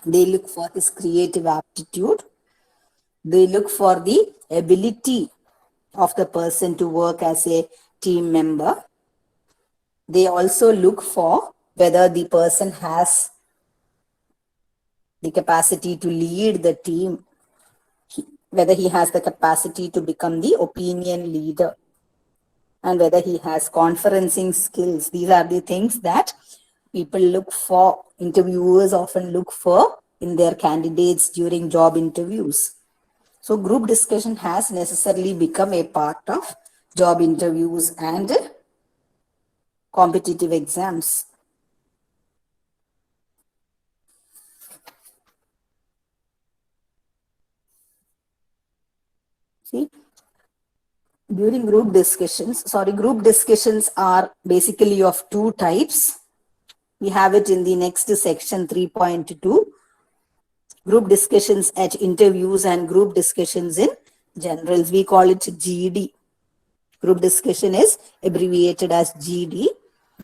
They look for his creative aptitude. They look for the ability of the person to work as a team member. They also look for whether the person has the capacity to lead the team, whether he has the capacity to become the opinion leader, and whether he has conferencing skills. These are the things that people look for, interviewers often look for in their candidates during job interviews. So group discussion has necessarily become a part of job interviews and competitive exams. See, during group discussions are basically of two types. We have it in the next section 3.2, group discussions at interviews and group discussions in generals. We call it GD. Group discussion is abbreviated as GD.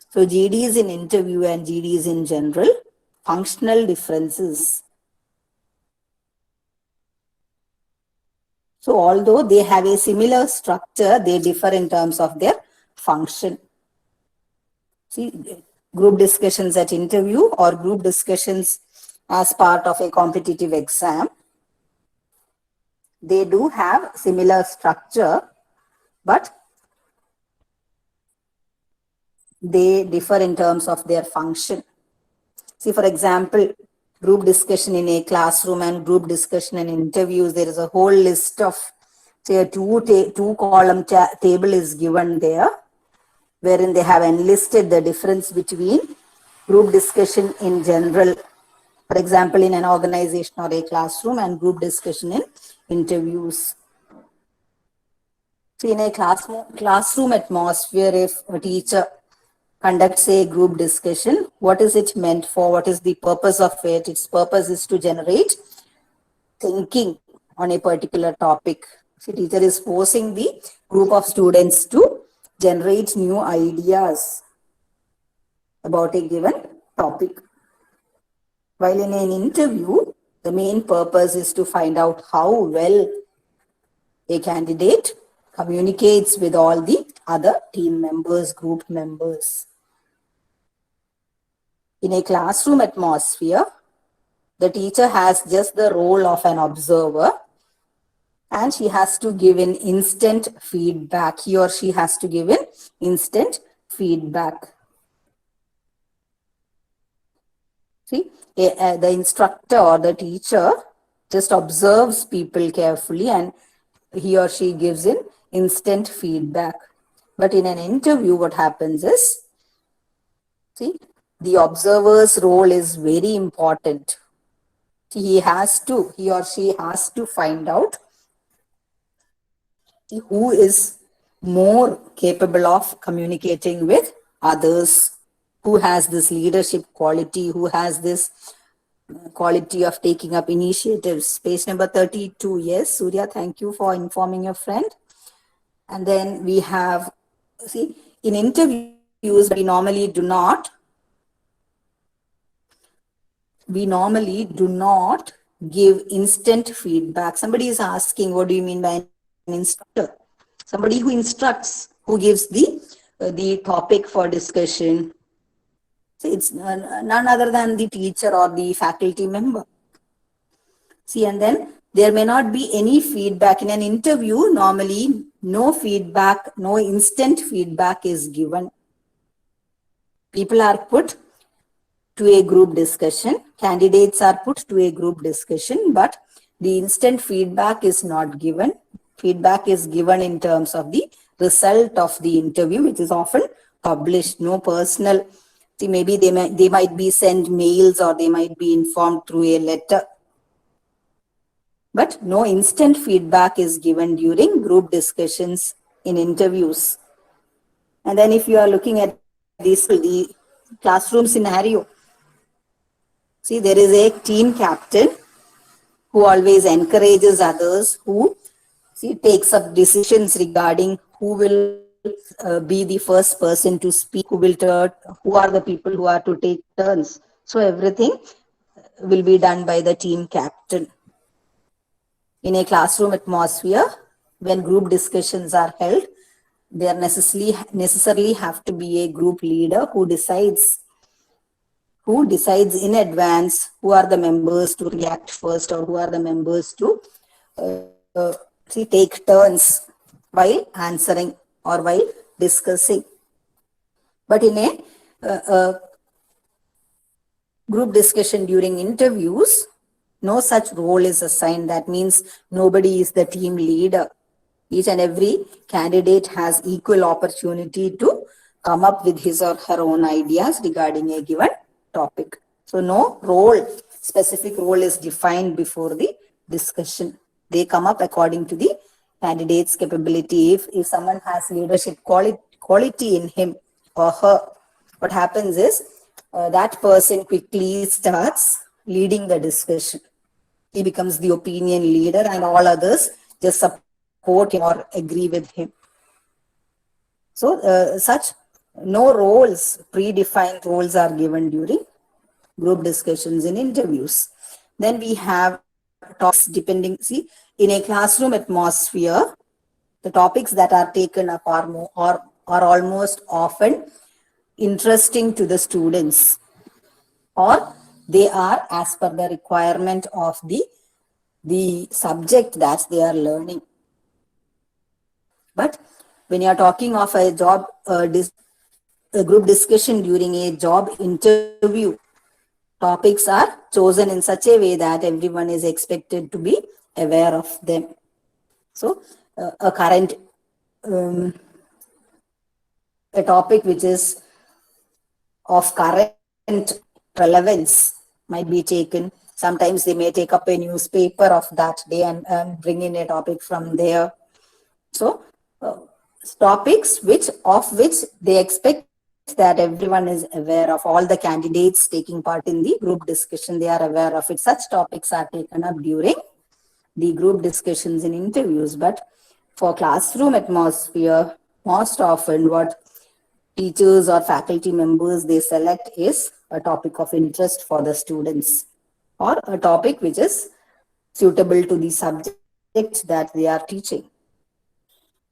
So GD is in interview and GD is in general. Functional differences. So although they have a similar structure, they differ in terms of their function. See, group discussions at interview or group discussions as part of a competitive exam, they do have similar structure, but they differ in terms of their function. See, for example, group discussion in a classroom and group discussion in interviews, there is a whole list of, say, a two-column table is given there, wherein they have enlisted the difference between group discussion in general, for example, in an organization or a classroom, and group discussion in interviews. So in a classroom atmosphere, if a teacher conducts a group discussion, what is it meant for? What is the purpose of it? Its purpose is to generate thinking on a particular topic. So teacher is forcing the group of students to generate new ideas about a given topic. While in an interview, the main purpose is to find out how well a candidate communicates with all the other team members, group members. In a classroom atmosphere, the teacher has just the role of an observer and she has to give an instant feedback. He or she has to give an instant feedback. See, the instructor or the teacher just observes people carefully and he or she gives in instant feedback. But in an interview, what happens is, see, the observer's role is very important. He or she has to find out who is more capable of communicating with others, who has this leadership quality, who has this quality of taking up initiatives. Page number 32. Yes, Surya, thank you for informing your friend. And then we have, see, in interviews, we normally do not give instant feedback. Somebody is asking, what do you mean by an instructor? Somebody who instructs, who gives the topic for discussion. So it's none other than the teacher or the faculty member. See, and then there may not be any feedback in an interview. Normally, no feedback, no instant feedback is given. People are put to a group discussion. Candidates are put to a group discussion, but the instant feedback is not given. Feedback is given in terms of the result of the interview, which is often published. No personal. See, maybe they might be sent mails or they might be informed through a letter. But no instant feedback is given during group discussions in interviews. And then if you are looking at the classroom scenario, see, there is a team captain who always encourages others, who takes up decisions regarding who will be the first person to speak, who are the people who are to take turns. So everything will be done by the team captain. In a classroom atmosphere, when group discussions are held, there necessarily have to be a group leader who decides in advance who are the members to react first, or who are the members to take turns while answering or while discussing. But in a group discussion during interviews, no such role is assigned. That means nobody is the team leader. Each and every candidate has equal opportunity to come up with his or her own ideas regarding a given topic. So no specific role is defined before the discussion. They come up according to the candidate's capability. If someone has leadership quality in him or her, what happens is that person quickly starts leading the discussion. He becomes the opinion leader and all others just support him or agree with him. So such no predefined roles are given during group discussions in interviews. Then we have topics in a classroom atmosphere, the topics that are taken up are almost often interesting to the students, or they are as per the requirement of the subject that they are learning. But when you are talking of a group discussion during a job interview, topics are chosen in such a way that everyone is expected to be aware of them. So a topic which is of current relevance might be taken. Sometimes they may take up a newspaper of that day and bring in a topic from there. So topics which they expect that everyone is aware of, all the candidates taking part in the group discussion, they are aware of it. Such topics are taken up during the group discussions in interviews. But for classroom atmosphere, most often what teachers or faculty members they select is a topic of interest for the students, or a topic which is suitable to the subject that they are teaching.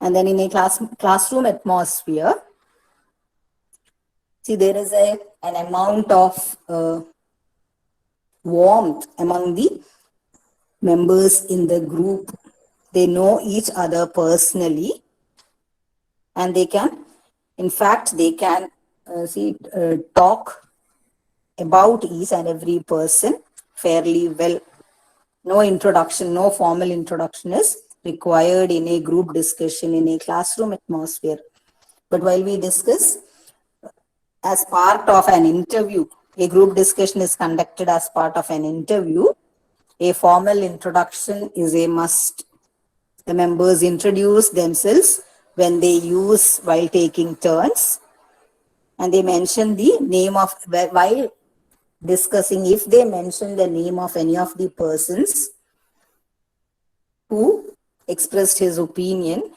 And then in a classroom atmosphere, see, there is an amount of warmth among the members in the group. They know each other personally, and they can talk about each and every person fairly well. No formal introduction is required in a group discussion in a classroom atmosphere. But while we discuss as part of an interview, a group discussion is conducted as part of an interview, a formal introduction is a must. The members introduce themselves while taking turns, and they mention the name of, while discussing, if they mention the name of any of the persons who expressed his opinion,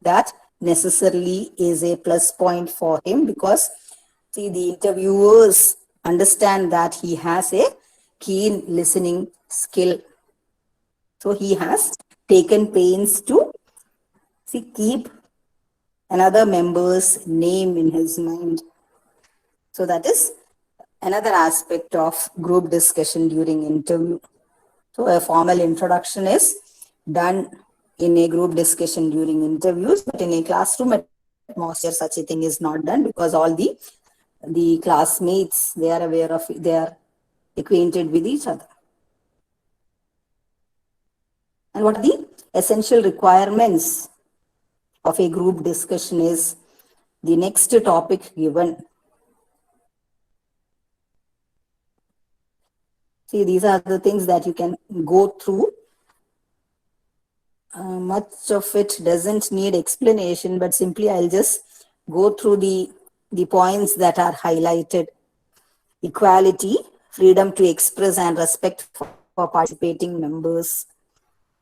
that necessarily is a plus point for him, because see, the interviewers understand that he has a keen listening skill. So he has taken pains to See, keep another member's name in his mind. So that is another aspect of group discussion during interview. So a formal introduction is done in a group discussion during interviews, but in a classroom atmosphere, such a thing is not done because all the classmates, they are aware of, they are acquainted with each other. And what are the essential requirements of a group discussion is the next topic given. See, these are the things that you can go through. Much of it doesn't need explanation, but simply I'll just go through the points that are highlighted. Equality, freedom to express and respect for participating members.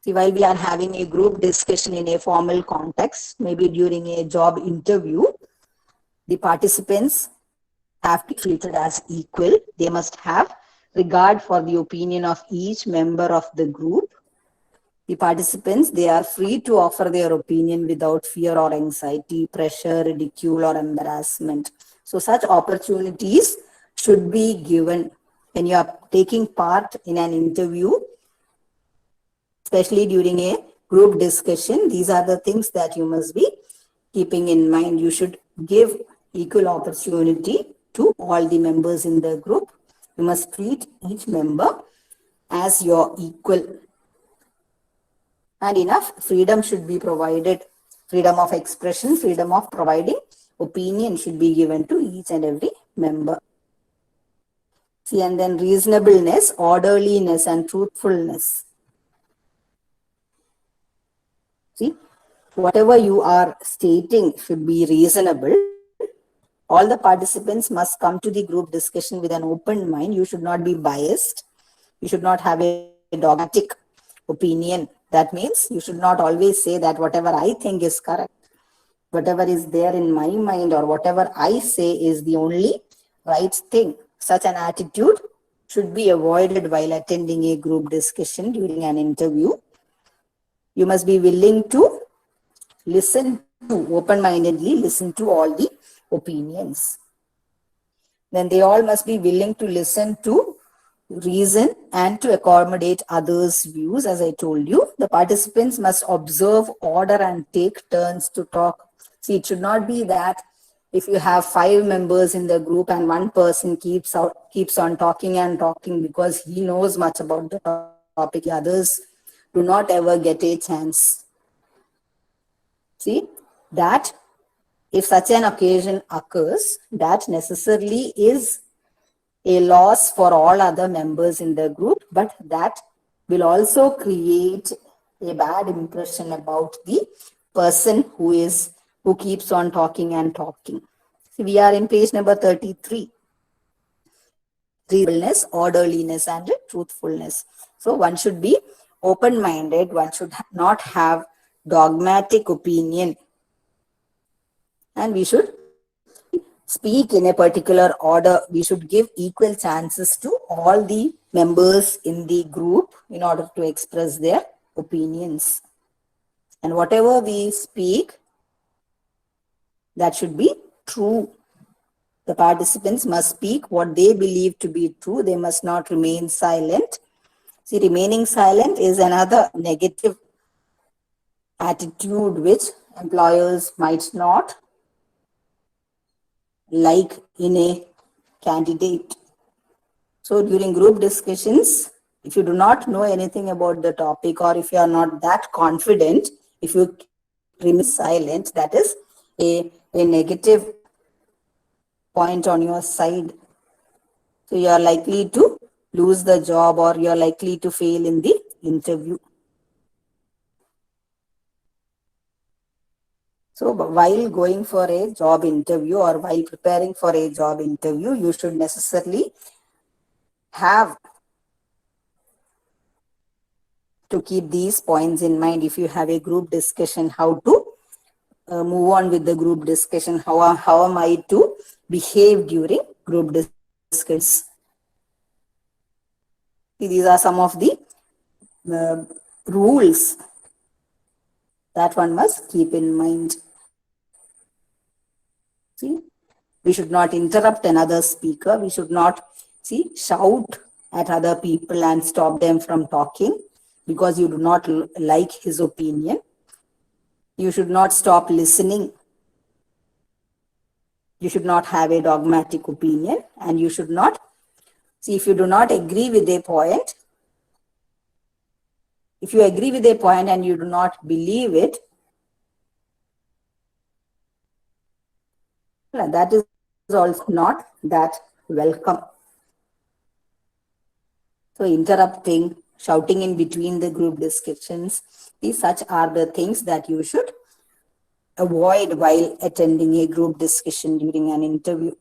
See, while we are having a group discussion in a formal context, maybe during a job interview, the participants have to be treated as equal. They must have regard for the opinion of each member of the group. The participants, they are free to offer their opinion without fear or anxiety, pressure, ridicule, or embarrassment. So such opportunities should be given when you are taking part in an interview, especially during a group discussion. These are the things that you must be keeping in mind. You should give equal opportunity to all the members in the group. You must treat each member as your equal. And enough freedom should be provided. Freedom of expression, freedom of providing opinion should be given to each and every member. See, and then reasonableness, orderliness, and truthfulness. See, whatever you are stating should be reasonable. All the participants must come to the group discussion with an open mind. You should not be biased. You should not have a dogmatic opinion. That means you should not always say that whatever I think is correct, whatever is there in my mind, or whatever I say is the only right thing. Such an attitude should be avoided while attending a group discussion during an interview. You must be willing to listen to, open-mindedly listen to all the opinions. Then they all must be willing to listen to reason and to accommodate others' views. As I told you, the participants must observe order and take turns to talk. See, it should not be that if you have 5 members in the group and one person keeps on talking and talking because he knows much about the topic, the others do not ever get a chance. See, that if such an occasion occurs, that necessarily is a loss for all other members in the group, but that will also create a bad impression about the person who keeps on talking and talking. See, we are in page number 33. Reasonableness, orderliness, and truthfulness. So one should be open-minded. One should not have dogmatic opinion, and we should speak in a particular order. We should give equal chances to all the members in the group in order to express their opinions. And whatever we speak, that should be true. The participants must speak what they believe to be true. They must not remain silent. See, remaining silent is another negative attitude which employers might not like in a candidate. So during group discussions, if you do not know anything about the topic, or if you are not that confident, if you remain silent, that is a negative point on your side. So you are likely to lose the job, or you are likely to fail in the interview. So while going for a job interview, or while preparing for a job interview, you should necessarily have to keep these points in mind. If you have a group discussion, how to move on with the group discussion, how am I to behave during group discussions. These are some of the rules That one must keep in mind. See, we should not interrupt another speaker. We should not, shout at other people and stop them from talking because you do not like his opinion. You should not stop listening. You should not have a dogmatic opinion, and you should not, if you do not agree with a point, if you agree with a point and you do not believe it, that is also not that welcome. So interrupting, shouting in between the group discussions, such are the things that you should avoid while attending a group discussion during an interview.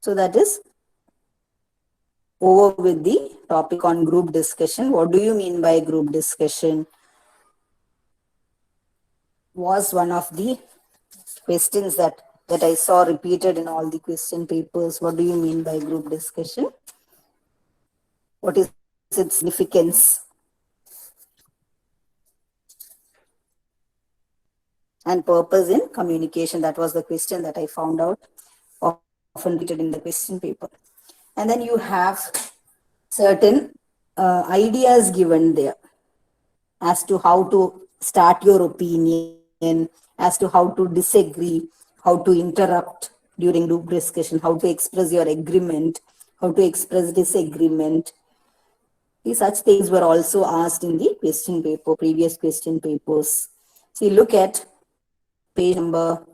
So that is over with the topic on group discussion. What do you mean by group discussion? Was one of the questions that I saw repeated in all the question papers. What do you mean by group discussion? What is its significance? And purpose in communication. That was the question that I found out, often repeated in the question paper. And then you have certain ideas given there as to how to start your opinion, as to how to disagree, how to interrupt during group discussion, how to express your agreement, how to express disagreement. Such things were also asked in the question paper, previous question papers. See, look at page number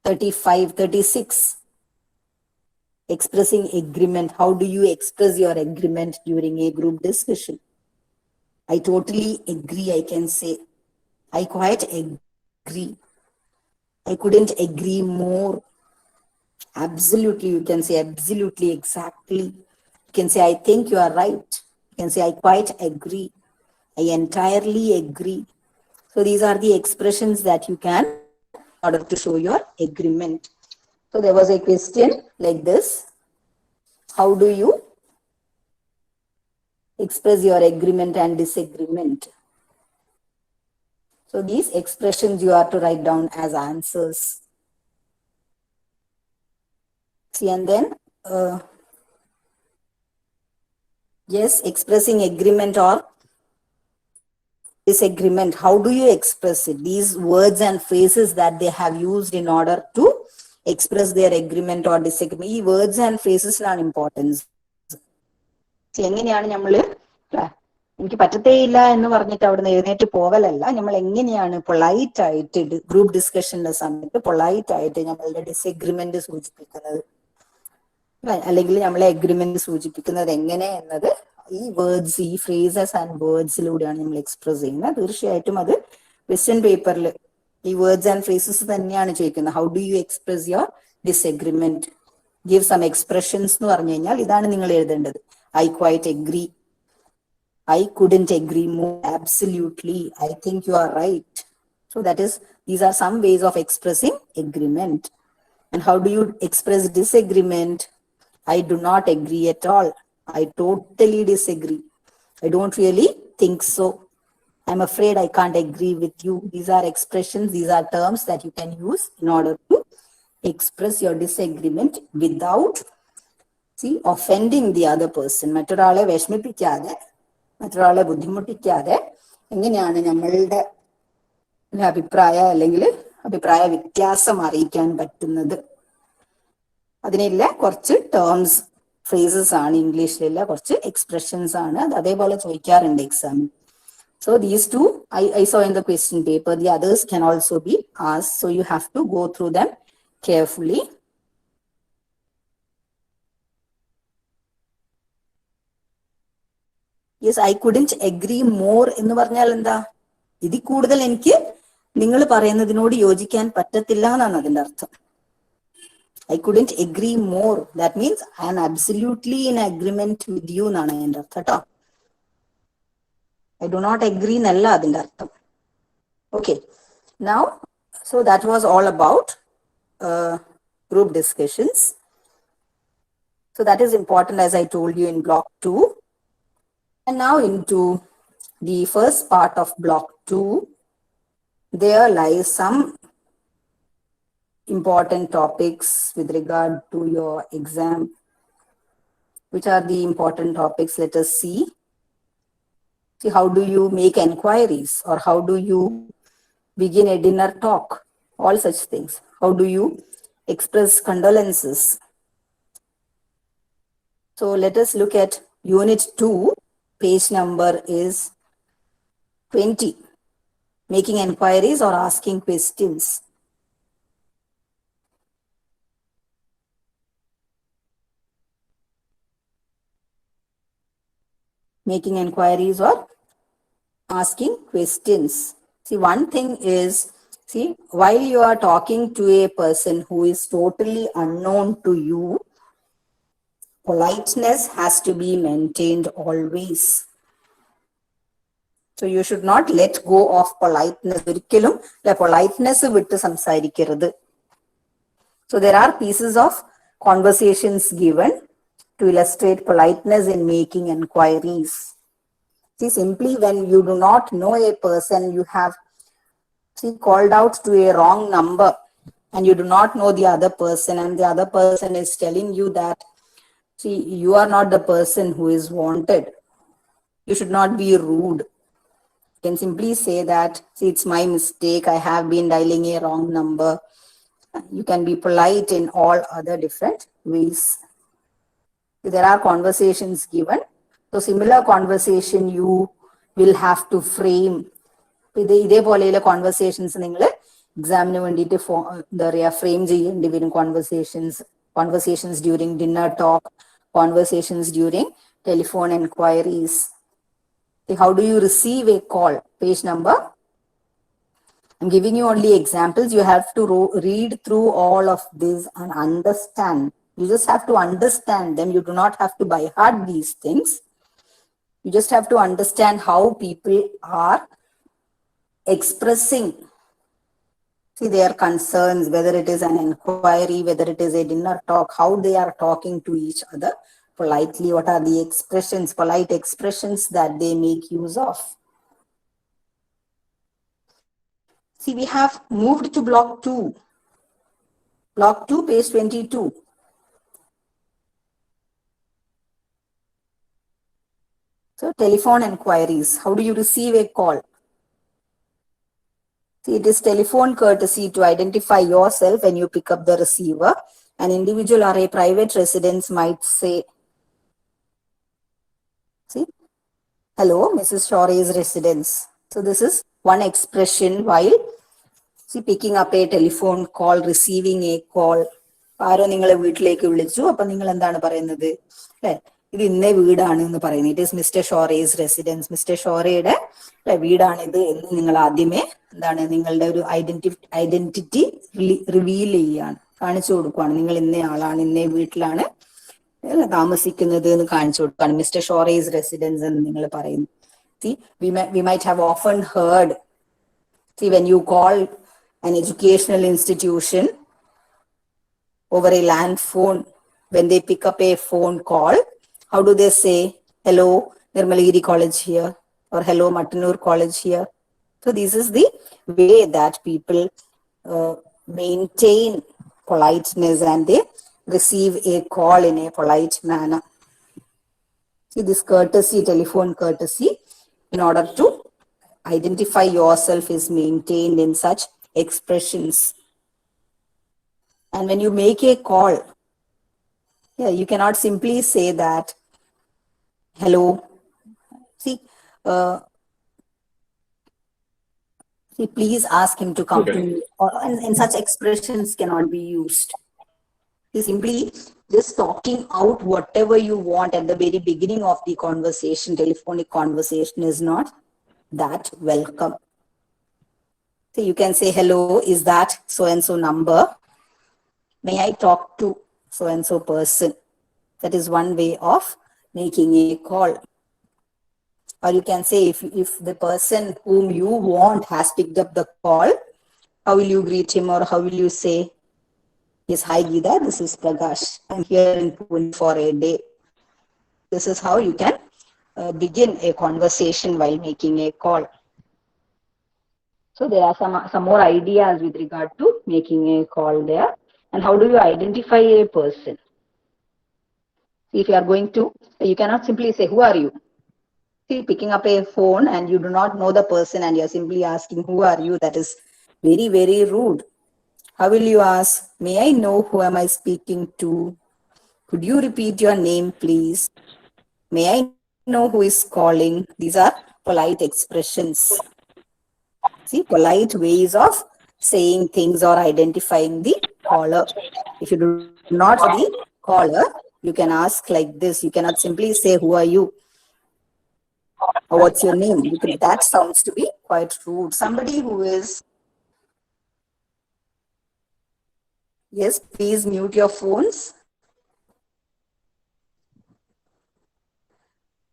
35, 36. Expressing agreement. How do you express your agreement during a group discussion? I totally agree, I can say. I quite agree. I couldn't agree more. Absolutely, you can say absolutely, exactly. You can say, I think you are right. You can say, I quite agree. I entirely agree. So these are the expressions that you can in order to show your agreement. So there was a question like this. How do you express your agreement and disagreement? So these expressions you are to write down as answers. See, and then, yes, expressing agreement or disagreement. How do you express it? These words and phrases that they have used in order to express their agreement or disagreement. ഈ words and phrases ആണ് importance. എങ്ങനെയാണ് നമ്മള് എനിക്ക് പറ്റത്തേയില്ല എന്ന് പറഞ്ഞിട്ട് അവിടുന്ന് എഴുന്നേറ്റ് പോകലല്ല, നമ്മൾ എങ്ങനെയാണ് പൊളൈറ്റ് ആയിട്ട് ഗ്രൂപ്പ് ഡിസ്കഷന്റെ സമയത്ത് പൊളൈറ്റ് ആയിട്ട് നമ്മളുടെ ഡിസഗ്രിമെന്റ് സൂചിപ്പിക്കുന്നത്, അല്ലെങ്കിൽ നമ്മളെ അഗ്രിമെന്റ് സൂചിപ്പിക്കുന്നത് എങ്ങനെ എന്നത് ഈ വേർഡ്സ്, ഈ ഫ്രേസസ് ആൻഡ് വേർഡ്സിലൂടെയാണ് നമ്മൾ എക്സ്പ്രസ് ചെയ്യുന്നത്. തീർച്ചയായിട്ടും അത് ക്വസ്റ്റ്യൻ പേപ്പറിൽ ഈ വേർഡ്സ് ആൻഡ് ഫ്രേസസ് തന്നെയാണ് ചോദിക്കുന്നത്. How do you express your disagreement? Give some expressions എന്ന് പറഞ്ഞു കഴിഞ്ഞാൽ ഇതാണ് നിങ്ങൾ എഴുതേണ്ടത്. I quite agree, I couldn't agree more, absolutely, I think you are right. So that is, these are some ways of expressing agreement. And how do you express disagreement? I do not agree at all. I totally disagree. I don't really think so. I'm afraid I can't agree with you. These are expressions, these are terms that you can use in order to express your disagreement without, offending the other person. മറ്റൊരാളെ വിഷമിപ്പിക്കാതെ, മറ്റൊരാളെ ബുദ്ധിമുട്ടിക്കാതെ എങ്ങനെയാണ് നമ്മളുടെ അഭിപ്രായം അല്ലെങ്കിൽ അഭിപ്രായ വ്യത്യാസം അറിയിക്കാൻ പറ്റുന്നത്? അതിനുള്ള കുറച്ച് ടേംസ്, ഫ്രേസസ് ആണ്, ഇംഗ്ലീഷിലുള്ള കുറച്ച് എക്സ്പ്രഷൻസ് ആണ്. അത് അതേപോലെ ചോദിക്കാറുണ്ട് എക്സാമിൽ. So these two I saw in the question paper. The others can also be asked. So you have to go through them carefully. Yes, I couldn't agree more എന്ന് പറഞ്ഞാൽ എന്താ? ഇതിൽ കൂടുതൽ എനിക്ക് നിങ്ങൾ പറയുന്നതിനോട് യോജിക്കാൻ പറ്റത്തില്ല എന്നാണ് അതിന്റെ അർത്ഥം. I couldn't agree more. That means I am absolutely in agreement with you എന്നാണ് അതിന്റെ അർത്ഥം കേട്ടോ. I do not agree എന്നല്ല അതിന്റെ അർത്ഥം. Okay. Now, so that was all about group discussions. So that is important, as I told you in block 2. And now into the first part of block 2, there lies some important topics with regard to your exam. Which are the important topics? Let us see. See, how do you make enquiries, or how do you begin a dinner talk? All such things. How do you express condolences? So let us look at unit 2. Page number is 20. Making enquiries or asking questions. Making enquiries or asking questions. See, one thing is, see, while you are talking to a person who is totally unknown to you, politeness has to be maintained always. So you should not let go of politeness. ഒരിക്കലും politeness വിട്ട് സംസാരിക്കരുത്. So there are pieces of conversations given to illustrate politeness in making enquiries. See, simply when you do not know a person, you have called out to a wrong number and you do not know the other person, and the other person is telling you that, see, you are not the person who is wanted. You should not be rude. You can simply say that, see, it's my mistake. I have been dialing a wrong number. You can be polite in all other different ways. There are conversations given. So similar conversation you will have to frame. ഇതേപോലെയുള്ള conversations നിങ്ങൾ എക്സാമിന് വേണ്ടിയിട്ട് എന്താ പറയുക frame ചെയ്യേണ്ടി വരും. Conversations during dinner talk, conversations during telephone enquiries. How do you receive a call? Page number. I'm giving you only examples. You have to read through all of this and understand. You just have to understand them. You do not have to by heart these things. You just have to understand how people are expressing, see, their concerns, whether it is an inquiry, whether it is a dinner talk, how they are talking to each other politely, what are the expressions, polite expressions that they make use of. See, we have moved to block 2. Block 2, page 22. So, telephone enquiries. How do you receive a call? See, it is telephone courtesy to identify yourself when you pick up the receiver. An individual or a private residence might say, see, hello, Mrs. Shore's residence. So this is one expression while, see, picking up a telephone call, receiving a call. ആരോ നിങ്ങളെ വീട്ടിലേക്ക് വിളിച്ചു, അപ്പൊ നിങ്ങൾ എന്താണ് പറയുന്നത്? അല്ലെ, ഇത് ഇന്നേ വീടാണ് എന്ന് പറയുന്നത്. It is mister Shore's residence, mister ഷോറയുടെ വീടാണിത് എന്ന് നിങ്ങൾ ആദ്യമേ എന്താണ് നിങ്ങളുടെ ഒരു ഐഡന്റിറ്റി റിവീൽ ചെയ്യാണ്, കാണിച്ചു കൊടുക്കുകയാണ്. നിങ്ങൾ ഇന്നേ ആളാണ്, ഇന്നേ വീട്ടിലാണ് താമസിക്കുന്നത് എന്ന് കാണിച്ചു കൊടുക്കുകയാണ്. മിസ്റ്റർ ഷോറേസ് റെസിഡൻസ് എന്ന് നിങ്ങൾ പറയുന്നു. See, we might have often heard, see, when you call an educational institution over a land phone, when they pick up a phone call, how do they say, hello, Nirmalagiri College here, or hello, Mattanur College here? So this is the way that people maintain politeness and they receive a call in a polite manner. See, this courtesy, telephone courtesy, in order to identify yourself, is maintained in such expressions. And when you make a call, yeah, you cannot simply say that, hello. See, please ask him to come to me. Or, and such expressions cannot be used. Simply just talking out whatever you want at the very beginning of the conversation, telephonic conversation, is not that welcome. So you can say, hello, is that so-and-so number? May I talk to so-and-so person? That is one way of making a call. Or you can say, if the person whom you want has picked up the call, how will you greet him, or how will you say, yes, hi Geeta, this is Prakash. I'm here in Pune for a day. This is how you can begin a conversation while making a call. So there are some more ideas with regard to making a call there. And how do you identify a person? If you are going to, you cannot simply say, who are you? See, picking up a phone and you do not know the person and you're simply asking, who are you? That is very, very rude. How will you ask, may I know who am I speaking to? Could you repeat your name, please? May I know who is calling? These are polite expressions. See, polite ways of saying things or identifying the caller. If you do not know the caller, you can ask like this. You cannot simply say, who are you? Or what's your name? That sounds to be quite rude. Somebody who is, yes, please mute your phones.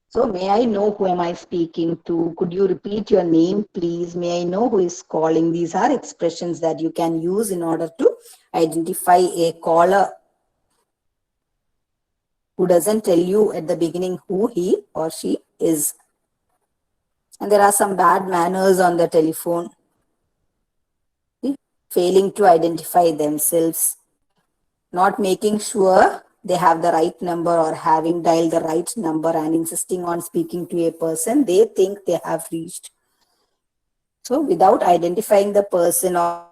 So may I know who am I speaking to? Could you repeat your name, please? May I know who is calling? These are expressions that you can use in order to identify a caller who doesn't tell you at the beginning who he or she is. And there are some bad manners on the telephone. Failing to identify themselves, not making sure they have the right number or having dialed the right number and insisting on speaking to a person they think they have reached. So without identifying the person or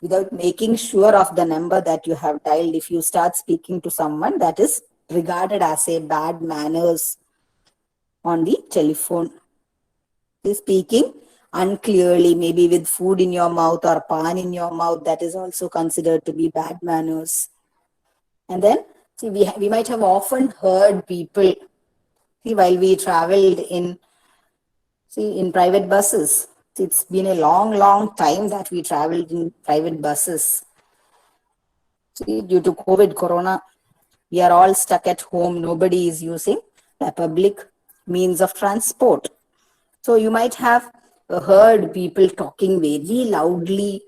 without making sure of the number that you have dialed, if you start speaking to someone, that is regarded as a bad manners on the telephone. Speaking unclearly, maybe with food in your mouth or pan in your mouth, that is also considered to be bad manners. And then, see, we might have often heard people, see, while we traveled in private buses. It's been a long, long time that we traveled in private buses. See, due to COVID, Corona, we are all stuck at home. Nobody is using the public means of transport. So you might have heard people talking very loudly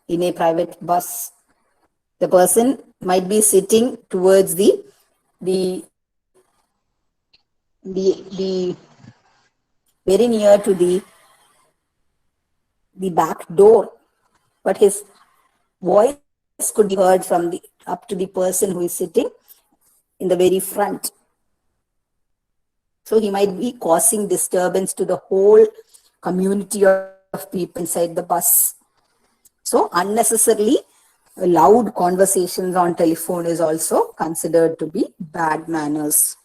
in a private bus. The person might be sitting towards the the very near to the back door, but his voice could be heard from the up to the person who is sitting in the very front. So he might be causing disturbance to the whole community of people inside the bus. So unnecessarily loud conversations on telephone is also considered to be bad manners.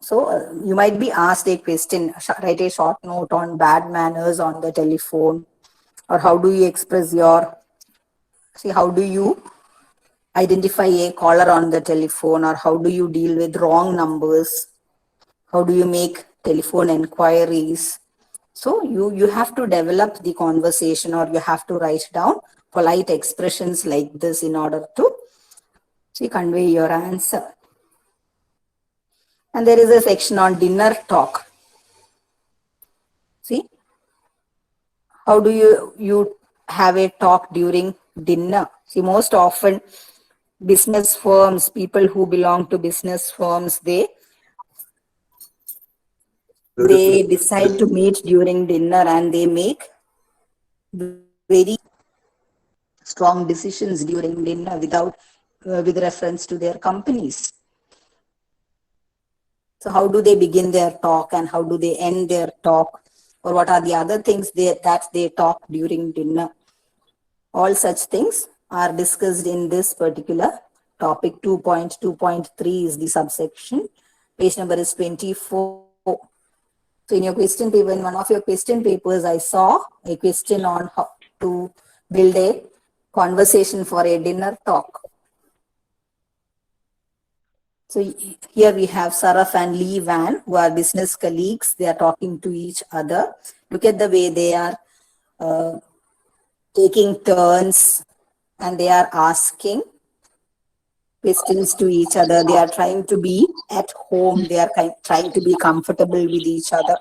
So you might be asked a question, write a short note on bad manners on the telephone, or how do you express how do you identify a caller on the telephone, or how do you deal with wrong numbers? How do you make telephone inquiries? So you have to develop the conversation, or you have to write down polite expressions like this in order to convey your answer. And there is a section on dinner talk. See, how do you have a talk during dinner? See, most often business firms, people who belong to business firms, they decide to meet during dinner and they make very strong decisions during dinner with reference to their companies. So how do they begin their talk and how do they end their talk, or what are the other things that they talk during dinner? All such things are discussed in this particular topic. 2.2.3 is the subsection. Page number is 24. So in your question paper, in one of your question papers, I saw a question on how to build a conversation for a dinner talk. So here we have Saraf and Lee Van, who are business colleagues. They are talking to each other. Look at the way they are taking turns and they are asking questions to each other. They are trying to be at home. They are trying to be comfortable with each other.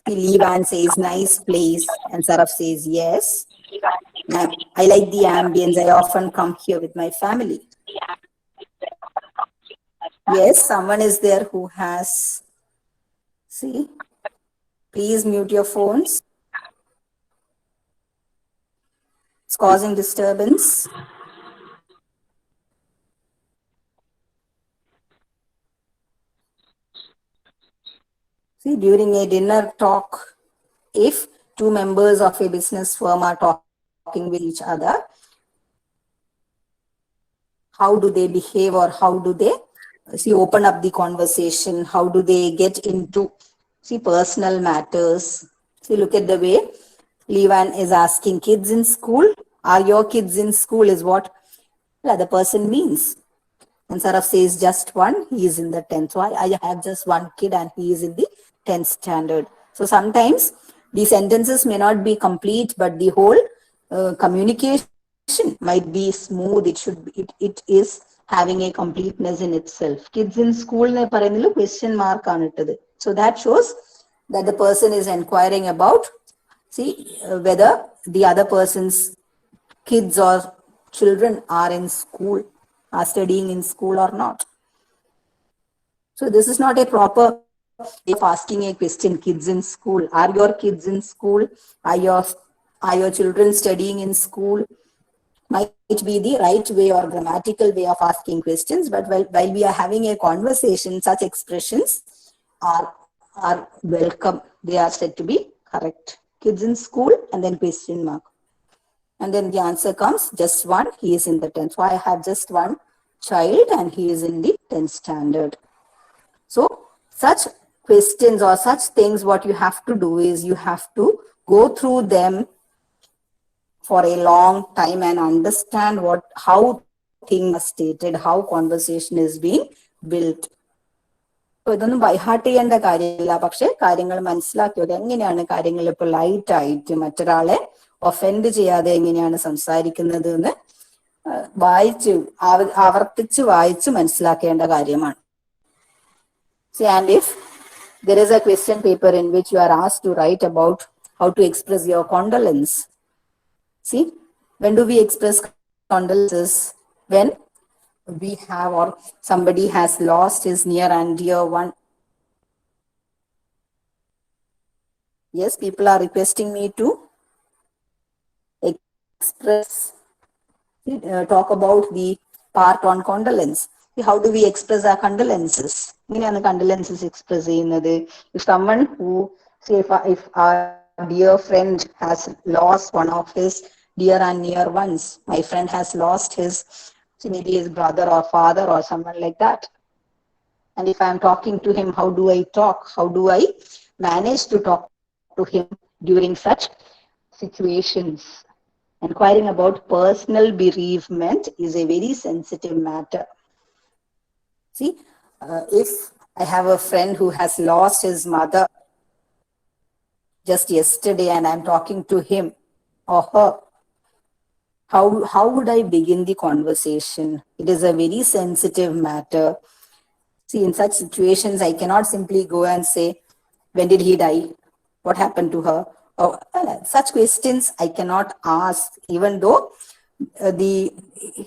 Lee Van says, nice place. And Saraf says, yes. I like the ambience. I often come here with my family. Yes, someone is there who has. See, please mute your phones. It's causing disturbance. See, during a dinner talk, if two members of a business firm are talking with each other, how do they behave, or how do they see open up the conversation? How do they get into see personal matters? See, look at the way Levan is asking, kids in school? Are your kids in school? Is what the other person means. And Saraf says just one, he is in the 10th. So I have just one kid and he is in the 10th standard. So sometimes the sentences may not be complete, but the whole communication might be smooth. It is having a completeness in itself. Kids in school question mark on it. So that shows that the person is inquiring about whether the other person's kids or children are in school, are studying in school or not. So this is not a proper way of asking a question. Kids in school, are your kids in school? Are your children studying in school? Might be the right way or grammatical way of asking questions, but while we are having a conversation, such expressions are welcome. They are said to be correct. Kids in school and then question mark. And then the answer comes just one, he is in the 10th. So I have just one child and he is in the 10th standard. So such questions or such things, what you have to do is you have to go through them for a long time and understand how things are stated, how conversation is being built. So ഇതൊന്നും by heart ചെയ്യേണ്ട കാര്യമില്ല, പക്ഷെ കാര്യങ്ങൾ മനസ്സിലാക്കി നോക്കുക. എങ്ങനെയാണ് കാര്യങ്ങൾ polite ആയിട്ട് മറ്റൊരാളെ ഒഫൻഡ് ചെയ്യാതെ എങ്ങനെയാണ് സംസാരിക്കുന്നത് എന്ന് വായിച്ച് ആവർത്തിച്ച് വായിച്ച് മനസ്സിലാക്കേണ്ട കാര്യമാണ്. See, and if there is a question paper in which you are asked to write about how to express your condolence. See, when do we express condolences? When we have or somebody has lost his near and dear one. Yes, people are requesting me to express, talk about the part on condolence. See, how do we express our condolences? Condolences express if someone who, say, if our dear friend has lost one of his dear and near ones, my friend has lost his, maybe his brother or father or someone like that. And if I am talking to him, how do I talk? How do I manage to talk to him during such situations? Inquiring about personal bereavement is a very sensitive matter. See, if I have a friend who has lost his mother just yesterday and I'm talking to him or her, how would I begin the conversation? It is a very sensitive matter. See, in such situations, I cannot simply go and say, when did he die? What happened to her? Or such questions I cannot ask, even though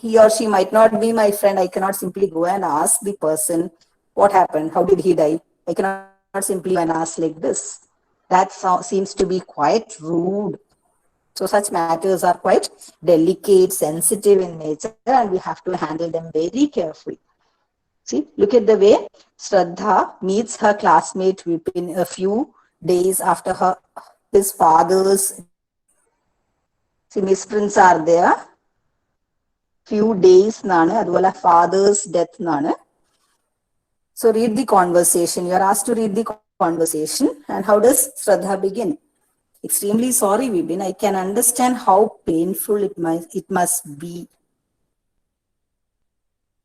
he or she might not be my friend. I cannot simply go and ask the person, what happened? How did he die? I cannot simply go and ask like this. That seems to be quite rude. So such matters are quite delicate, sensitive in nature, and we have to handle them very carefully. See, look at the way Shraddha meets her classmate within a few days after his father's, see, misprints are there. Few days nanu, adupola father's death nanu. So read the conversation. You are asked to read the conversation. And how does Shraddha begin? Extremely sorry, Vibin. I can understand how painful it must be.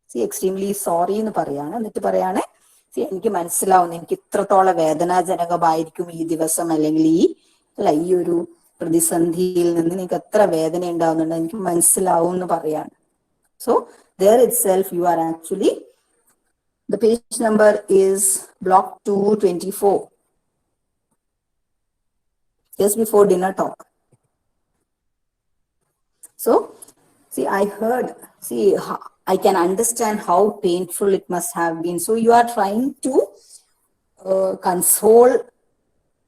See, extremely sorry എന്ന് പറയാണ്. എന്നിട്ട് പറയാണ്, എനിക്ക് മനസ്സിലാവുന്നു, എനിക്ക് ഇത്രത്തോളം വേദനാജനകമായിരിക്കും ഈ ദിവസം, അല്ലെങ്കിൽ ഈ ഒരു പ്രതിസന്ധിയിൽ നിന്ന് എനിക്ക് എത്ര വേദന ഉണ്ടാവുന്നുണ്ട്, എനിക്ക് മനസ്സിലാവും എന്ന് പറയാണ്. So there itself you are actually, the page number is block 224, just before dinner talk. So see, I heard, see, I can understand how painful it must have been. So you are trying to console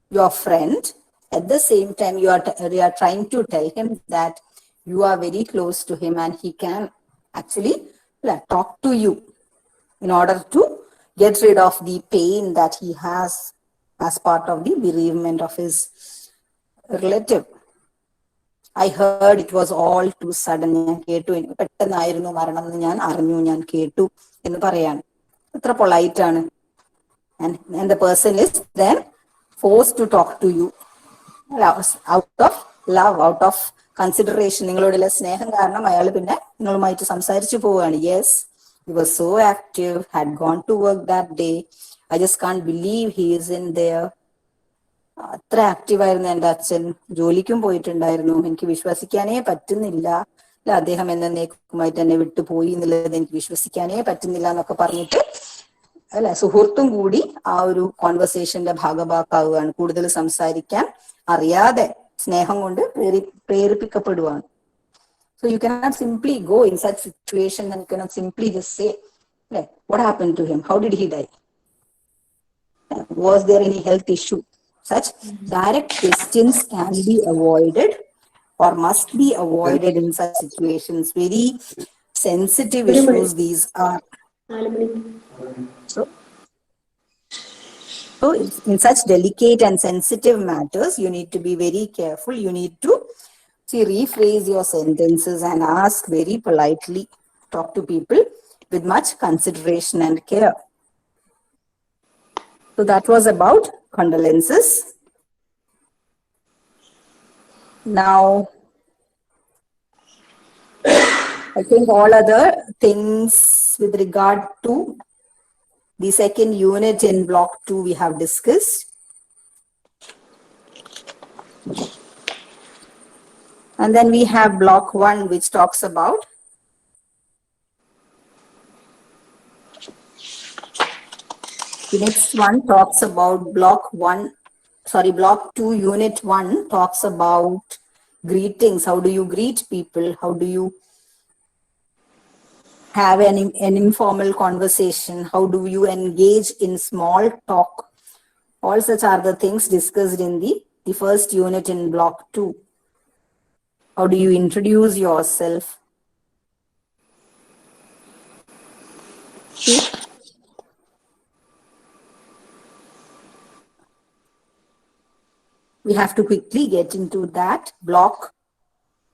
your friend. At the same time, you are trying to tell him that you are very close to him and he can actually talk to you in order to get rid of the pain that he has as part of the bereavement of his relative. I heard it was all too sudden. ഞാൻ കേട്ടു, എനിക്ക് പെട്ടെന്നായിരുന്നു മരണം എന്ന് ഞാൻ അറിഞ്ഞു, ഞാൻ കേട്ടു എന്ന് പറയാണ്. എത്ര പൊളൈറ്റ് ആണ്. And the person is then forced to talk to you out of love, out of consideration. നിങ്ങളോടുള്ള സ്നേഹം കാരണം അയാൾ പിന്നെ നിങ്ങളുമായിട്ട് സംസാരിച്ചു പോവുകയാണ്. Yes, he was so active, had gone to work that day. I just can't believe he is in there. അത്ര ആക്റ്റീവായിരുന്നു എൻ്റെ അച്ഛൻ, ജോലിക്കും പോയിട്ടുണ്ടായിരുന്നു, എനിക്ക് വിശ്വസിക്കാനേ പറ്റുന്നില്ല, അല്ല അദ്ദേഹം എന്നേക്കുമായിട്ട് എന്നെ വിട്ടുപോയി എന്നുള്ളത് എനിക്ക് വിശ്വസിക്കാനേ പറ്റുന്നില്ല എന്നൊക്കെ പറഞ്ഞിട്ട് അല്ലെ സുഹൃത്തും കൂടി ആ ഒരു കോൺവെർസേഷന്റെ ഭാഗഭാക്കാവുകയാണ്, കൂടുതൽ സംസാരിക്കാൻ അറിയാതെ സ്നേഹം കൊണ്ട് പ്രേരിപ്പിക്കപ്പെടുവാണ്. So you cannot simply go in such situation and you cannot simply just say, what happened to him? How did he die? Was there any health issue? Such direct questions can be avoided or must be avoided in such situations. Very sensitive issues these are. So in such delicate and sensitive matters, you need to be very careful. You need to rephrase your sentences and ask very politely. Talk to people with much consideration and care. So that was about condolences. Now, I think all other things with regard to the second unit in block 2 we have discussed. And then we have block 1, which talks about the next one talks about block 2 unit 1 talks about greetings. How do you greet people? How do you have an informal conversation? How do you engage in small talk? All such are the things discussed in the first unit in block 2. How do you introduce yourself? See? We have to quickly get into that block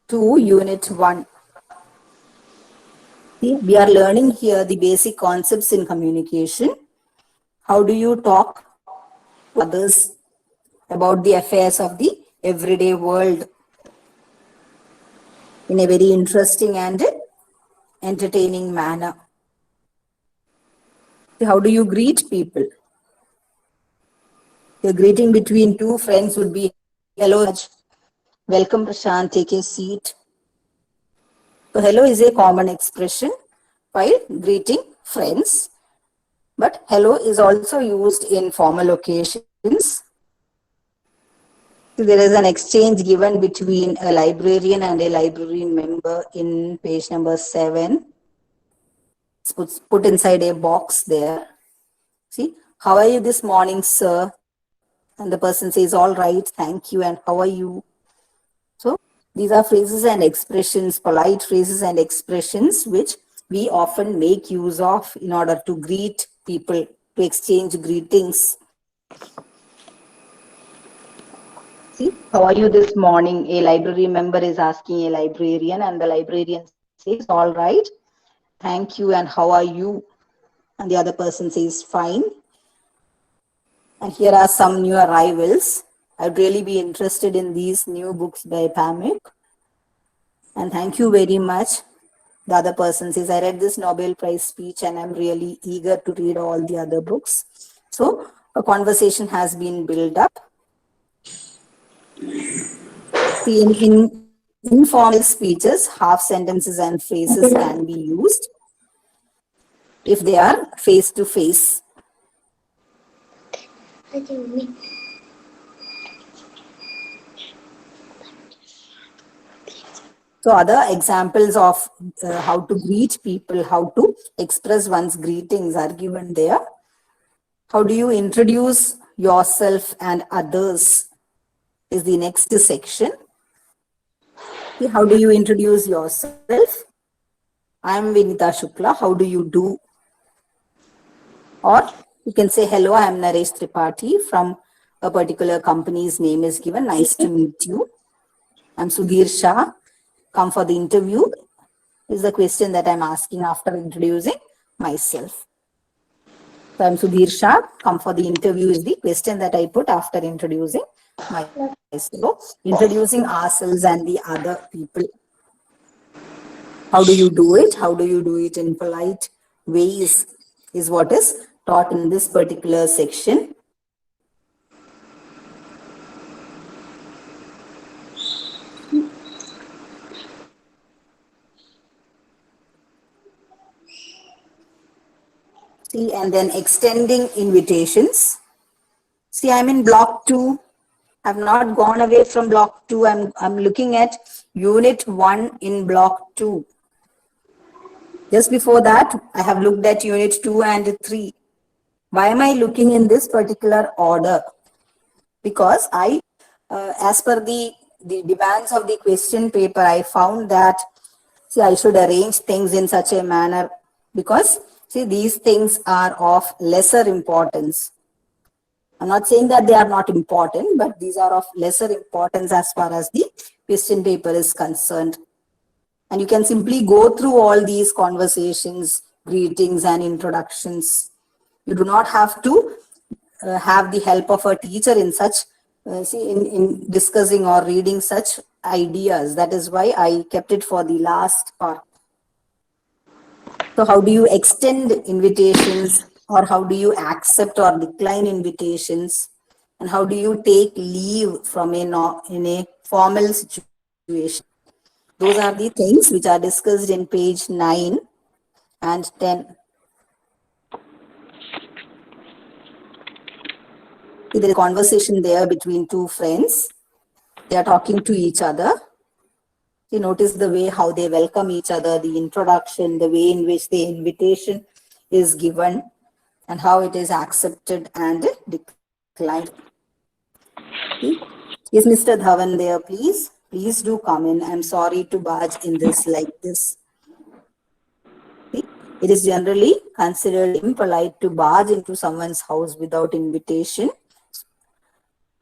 2, unit 1. See, we are learning here the basic concepts in communication. How do you talk to others about the affairs of the everyday world in a very interesting and entertaining manner? See, how do you greet people? The greeting between two friends would be, hello, welcome Prashant, take a seat. So hello is a common expression while greeting friends, but hello is also used in formal occasions. So there is an exchange given between a librarian and a library member in page number 7. It's put inside a box there. See, how are you this morning, sir? And the person says, all right, thank you, and how are you? So these are phrases and expressions, polite phrases and expressions, which we often make use of in order to greet people, to exchange greetings. See, how are you this morning? A library member is asking a librarian, and the librarian says, all right, thank you, and how are you? And the other person says, fine. And here are some new arrivals. I'd really be interested in these new books by Pamuk. And thank you very much. The other person says, I read this Nobel Prize speech and I'm really eager to read all the other books. So a conversation has been built up. See, in informal speeches, half sentences and phrases can be used if they are face to face. So other examples of how to greet people, how to express one's greetings are given there. How do you introduce yourself and others is the next section. See, how do you introduce yourself? I am Vinita Shukla. How do you do? Or you can say, hello, I am Naresh Tripathi from a particular company's name is given. Nice to meet you. I'm Sudhir Shah. Come for the interview is the question that I'm asking after introducing myself. So I'm Sudhir Shah. Come for the interview is the question that I put after introducing myself. So introducing ourselves and the other people. How do you do it? How do you do it in polite ways is what is taught in this particular section. See, and then extending invitations. See, I'm in block 2. I've not gone away from block 2. I'm looking at unit 1 in block 2. Just before that, I have looked at unit 2 and 3. Why am I looking in this particular order? Because as per the demands of the question paper, I found that, see, I should arrange things in such a manner because, see, these things are of lesser importance. I'm not saying that they are not important, but these are of lesser importance as far as the question paper is concerned. And you can simply go through all these conversations, greetings and introductions. You do not have to have the help of a teacher in such, in discussing or reading such ideas. That is why I kept it for the last part. So how do you extend invitations, or how do you accept or decline invitations? And how do you take leave from in a formal situation? Those are the things which are discussed in page 9 and 10. See, there is a conversation there between two friends. They are talking to each other. You notice the way how they welcome each other, the introduction, the way in which the invitation is given, and how it is accepted and declined. See? Is Mr. Dhawan there, please? Please do come in. I'm sorry to barge in this like this. See? It is generally considered impolite to barge into someone's house without invitation.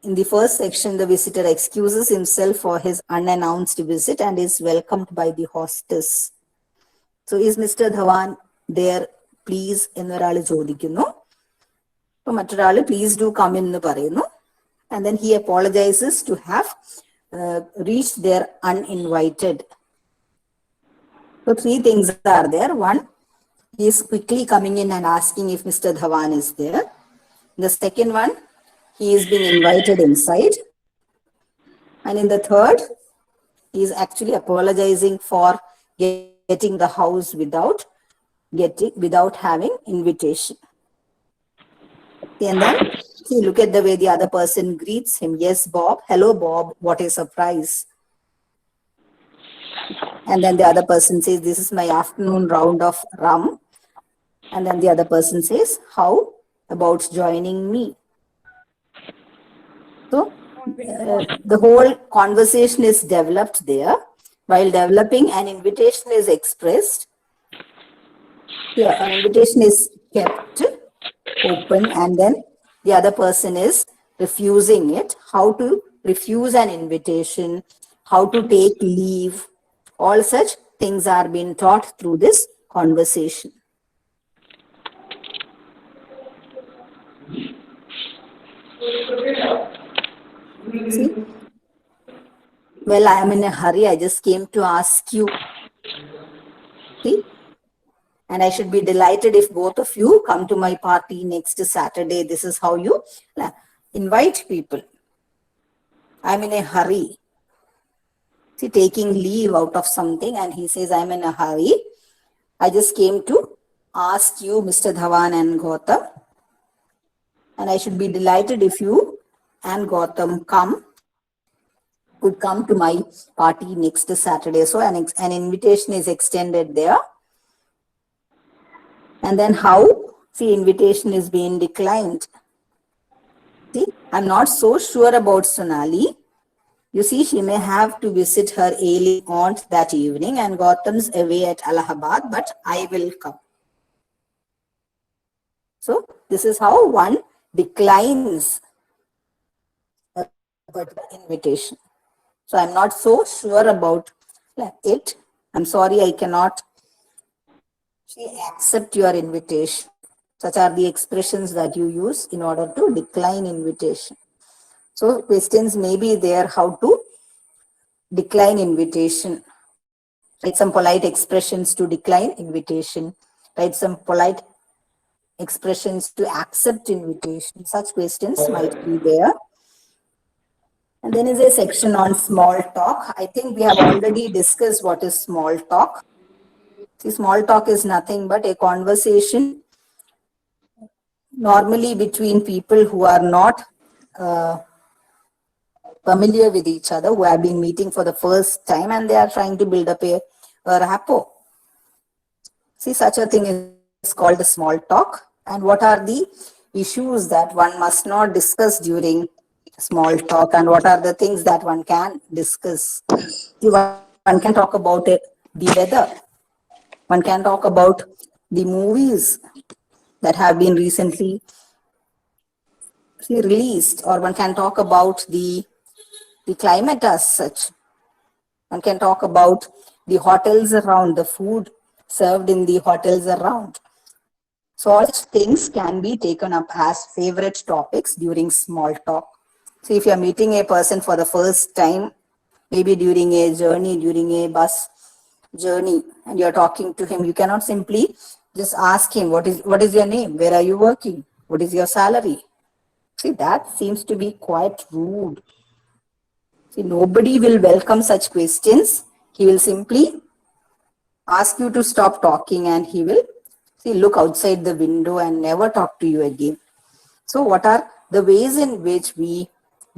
In the first section, the visitor excuses himself for his unannounced visit and is welcomed by the hostess. So, is Mr. Dhawan there? Please, എന്നൊരാള് ചോദിക്കുന്നു. So, മറ്റൊരാള് please do come in എന്ന് പറയുന്നു. And then he apologizes to have reached there uninvited. So, 3 things are there. One, he is quickly coming in and asking if Mr. Dhawan is there. The second one, he is being invited inside. And in the third, he is actually apologizing for getting the house without having invitation. And then, see, look at the way the other person greets him. Yes, Bob. Hello, Bob. What a surprise. And then the other person says, this is my afternoon round of rum. And then the other person says, how about joining me? So, the whole conversation is developed there. While developing, an invitation is expressed. Here, an invitation is kept open, and then the other person is refusing it. How to refuse an invitation, how to take leave, all such things are being taught through this conversation. See? Well, I am in a hurry. I just came to ask you. See? And I should be delighted if both of you come to my party next Saturday. This is how you invite people. I'm in a hurry. See, taking leave out of something, and he says, I'm in a hurry. I just came to ask you, Mr. Dhawan and Gautam. And I should be delighted if you and Gautam come could come to my party next Saturday. So an invitation is extended there. And then how? See, invitation is being declined. See, I'm not so sure about Sonali. You see, she may have to visit her ailing aunt that evening and Gautam's away at Allahabad, but I will come. So this is how one declines a particular invitation. So I'm not so sure about it. I'm sorry, I cannot accept your invitation. Such are the expressions that you use in order to decline invitation. So questions may be there how to decline invitation. Write some polite expressions to decline invitation. Write some polite expressions to accept invitation. Such questions might be there. And then is a section on small talk. I think we have already discussed what is small talk. See, small talk is nothing but a conversation normally between people who are not familiar with each other, who have been meeting for the first time and they are trying to build up a rapport. See, such a thing is called a small talk. And what are the issues that one must not discuss during small talk, and what are the things that one can discuss? See, one can talk about it, the weather. One can talk about the movies that have been recently released, or one can talk about the climate as such. One can talk about the hotels around, the food served in the hotels around. So all such things can be taken up as favorite topics during small talk. So if you're meeting a person for the first time, maybe during a journey, during a bus journey, and you're talking to him, you cannot simply just ask him, what is your name? Where are you working? What is your salary? See, that seems to be quite rude. See, nobody will welcome such questions. He will simply ask you to stop talking and he will look outside the window and never talk to you again. So what are the ways in which we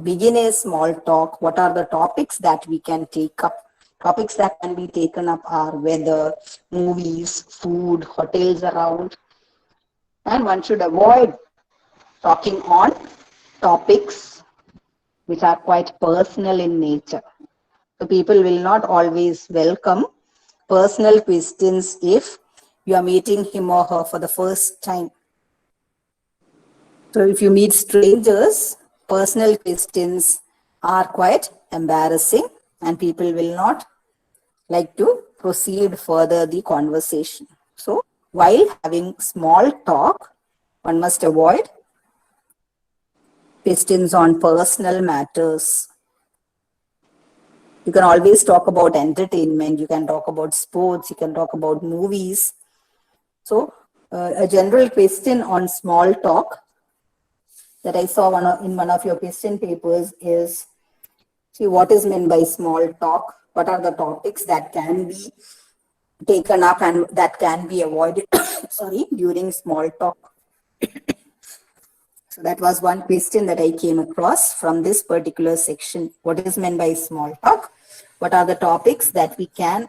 begin a small talk? What are the topics that we can take up? Topics that can be taken up are weather, movies, food, hotels around. And one should avoid talking on topics which are quite personal in nature. So people will not always welcome personal questions if you are meeting him or her for the first time. So if you meet strangers, personal questions are quite embarrassing and people will not like to proceed further the conversation. So while having small talk, one must avoid questions on personal matters. You can always talk about entertainment, you can talk about sports, you can talk about movies. So a general question on small talk that I saw in one of your question papers is, see, what is meant by small talk? What are the topics that can be taken up and that can be avoided during small talk? So that was one question that I came across from this particular section. What is meant by small talk? What are the topics that we can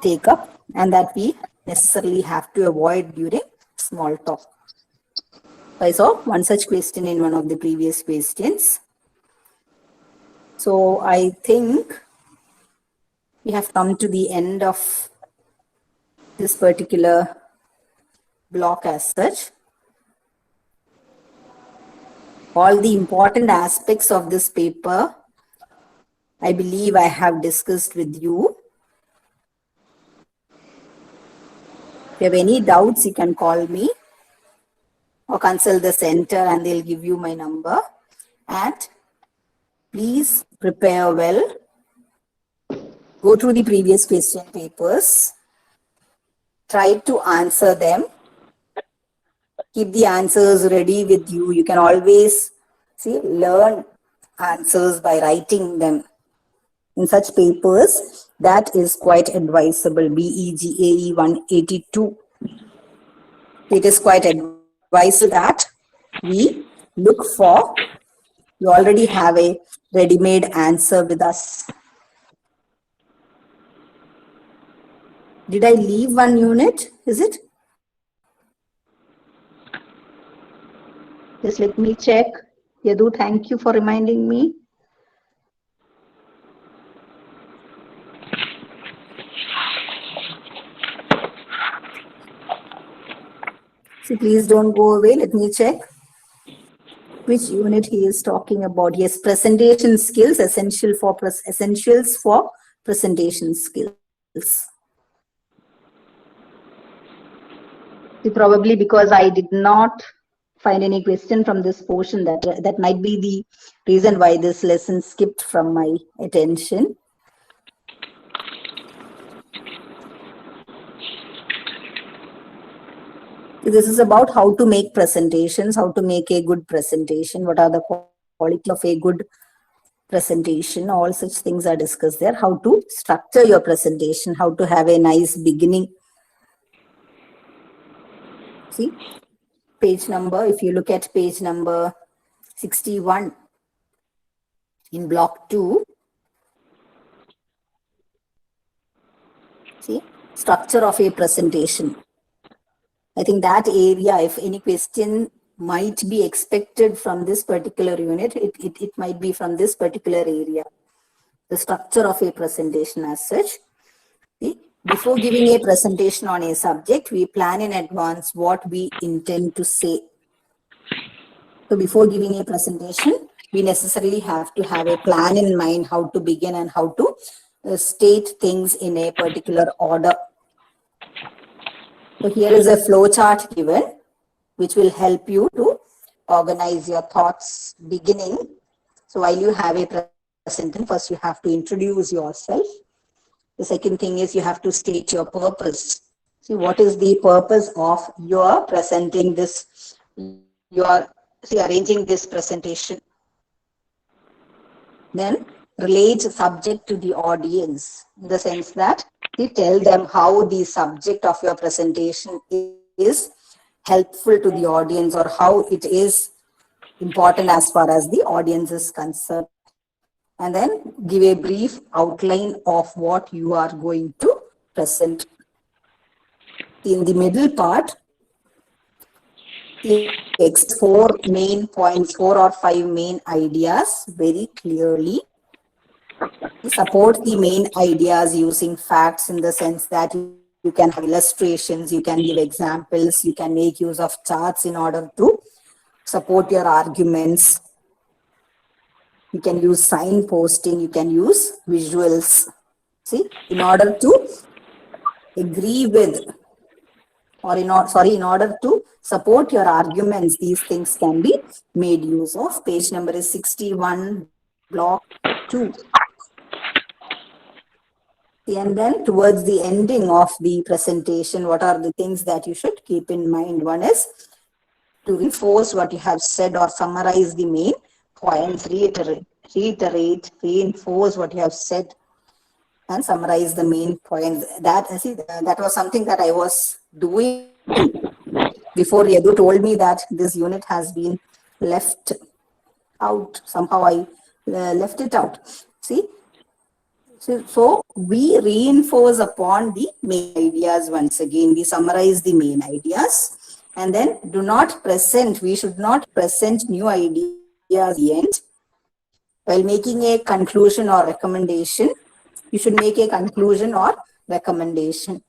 take up and that we necessarily have to avoid during small talk? I saw one such question in one of the previous questions. So I think we have come to the end of this particular block as such. All the important aspects of this paper, I believe I have discussed with you. If you have any doubts, you can call me or consult the center and they'll give you my number. And please prepare well. Go through the previous question papers. Try to answer them. Keep the answers ready with you. You can always learn answers by writing them in such papers. That is quite advisable. BEGAE 182. It is quite advisable that we look for You already have a ready-made answer with us. Did I leave one unit? Is it? Just let me check. Yadu, thank you for reminding me. See, please don't go away. Let me check which unit he is talking about. Yes, presentation skills, essentials for presentation skills. See, probably because I did not find any question from this portion, that might be the reason why this lesson skipped from my attention. This is about how to make presentations, how to make a good presentation, what are the quality of a good presentation, all such things are discussed there, how to structure your presentation, how to have a nice beginning. See, page number, if you look at page number 61 in block 2, see, structure of a presentation. I think that area, if any question might be expected from this particular unit, it might be from this particular area. The structure of a presentation as such. See, before giving a presentation on a subject, we plan in advance what we intend to say. So before giving a presentation, we necessarily have to have a plan in mind how to begin and how to state things in a particular order. So here is a flow chart given, which will help you to organize your thoughts beginning. So while you have a presentation, first you have to introduce yourself. The second thing is you have to state your purpose. See, what is the purpose of your presenting this, arranging this presentation. Then relate subject to the audience in the sense that you tell them how the subject of your presentation is helpful to the audience or how it is important as far as the audience is concerned. And then give a brief outline of what you are going to present. In the middle part, takes 4 main points, 4 or 5 main ideas very clearly. Support the main ideas using facts in the sense that you can have illustrations, you can give examples, you can make use of charts in order to support your arguments. You can use signposting, you can use visuals. See, in order to agree with, or in order to support your arguments, these things can be made use of. Page number is 61, block 2. And then towards the ending of the presentation, what are the things that you should keep in mind? One is to reinforce what you have said or summarize the main points, reiterate, reinforce what you have said and summarize the main points. That was something that I was doing before Yadu told me that this unit has been left out. Somehow I left it out. See, so we reinforce upon the main ideas once again. We summarize the main ideas and then we should not present new ideas at the end. While making a conclusion or recommendation, you should make a conclusion or recommendation.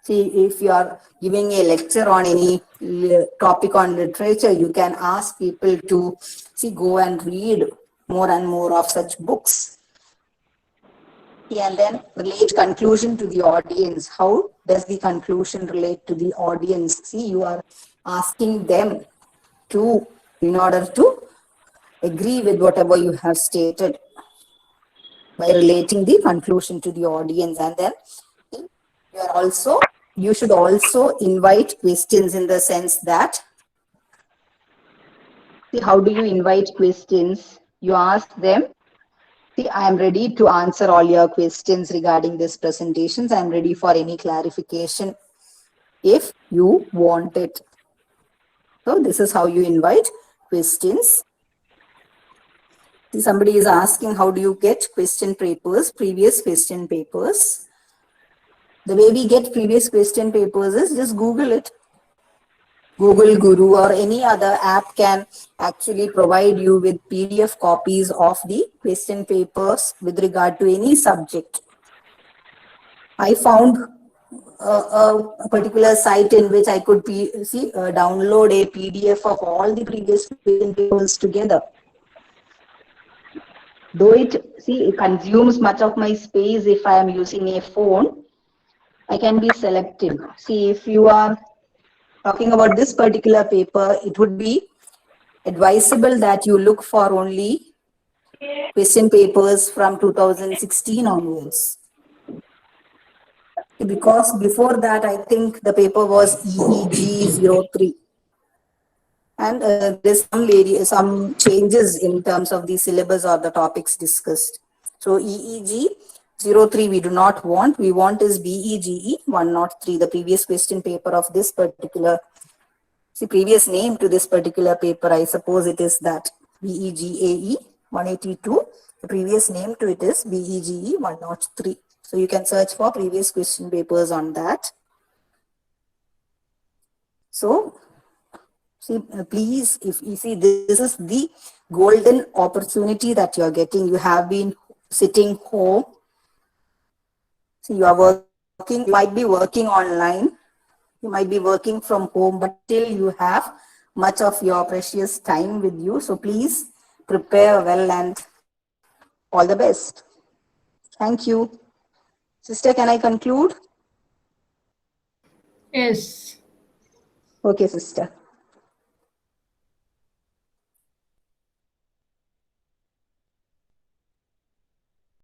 See, if you are giving a lecture on any topic on literature, you can ask people to go and read more and more of such books. And then relate conclusion to the audience. How does the conclusion relate to the audience? See, you are asking them in order to agree with whatever you have stated by relating the conclusion to the audience. And then you should also invite questions in the sense that, see, how do you invite questions? You ask them, see, I am ready to answer all your questions regarding this presentations. I am ready for any clarification if you want it. So this is how you invite questions. Somebody is asking, how do you get question papers, previous question papers? The way we get previous question papers is just Google it. Google Guru or any other app can actually provide you with PDF copies of the question papers with regard to any subject. I found a particular site in which I could download a PDF of all the previous question papers together. Though it consumes much of my space if I am using a phone, I can be selective. See, if you are talking about this particular paper, it would be advisable that you look for only question papers from 2016 onwards. Because before that, I think the paper was EEG 03. And there's some changes in terms of the syllabus or the topics discussed. So EEG 03 we do not want. We want is BEGE 103, the previous question paper of this particular, previous name to this particular paper, I suppose it is that BEGAE 182. The previous name to it is BEGE 103. So you can search for previous question papers on that. So please, if you see, this is the golden opportunity that you are getting. You have been sitting home. So you are working, you might be working online, you might be working from home, but still you have much of your precious time with you. So please prepare well and all the best. Thank you. Sister, can I conclude?
Yes.
Okay, sister.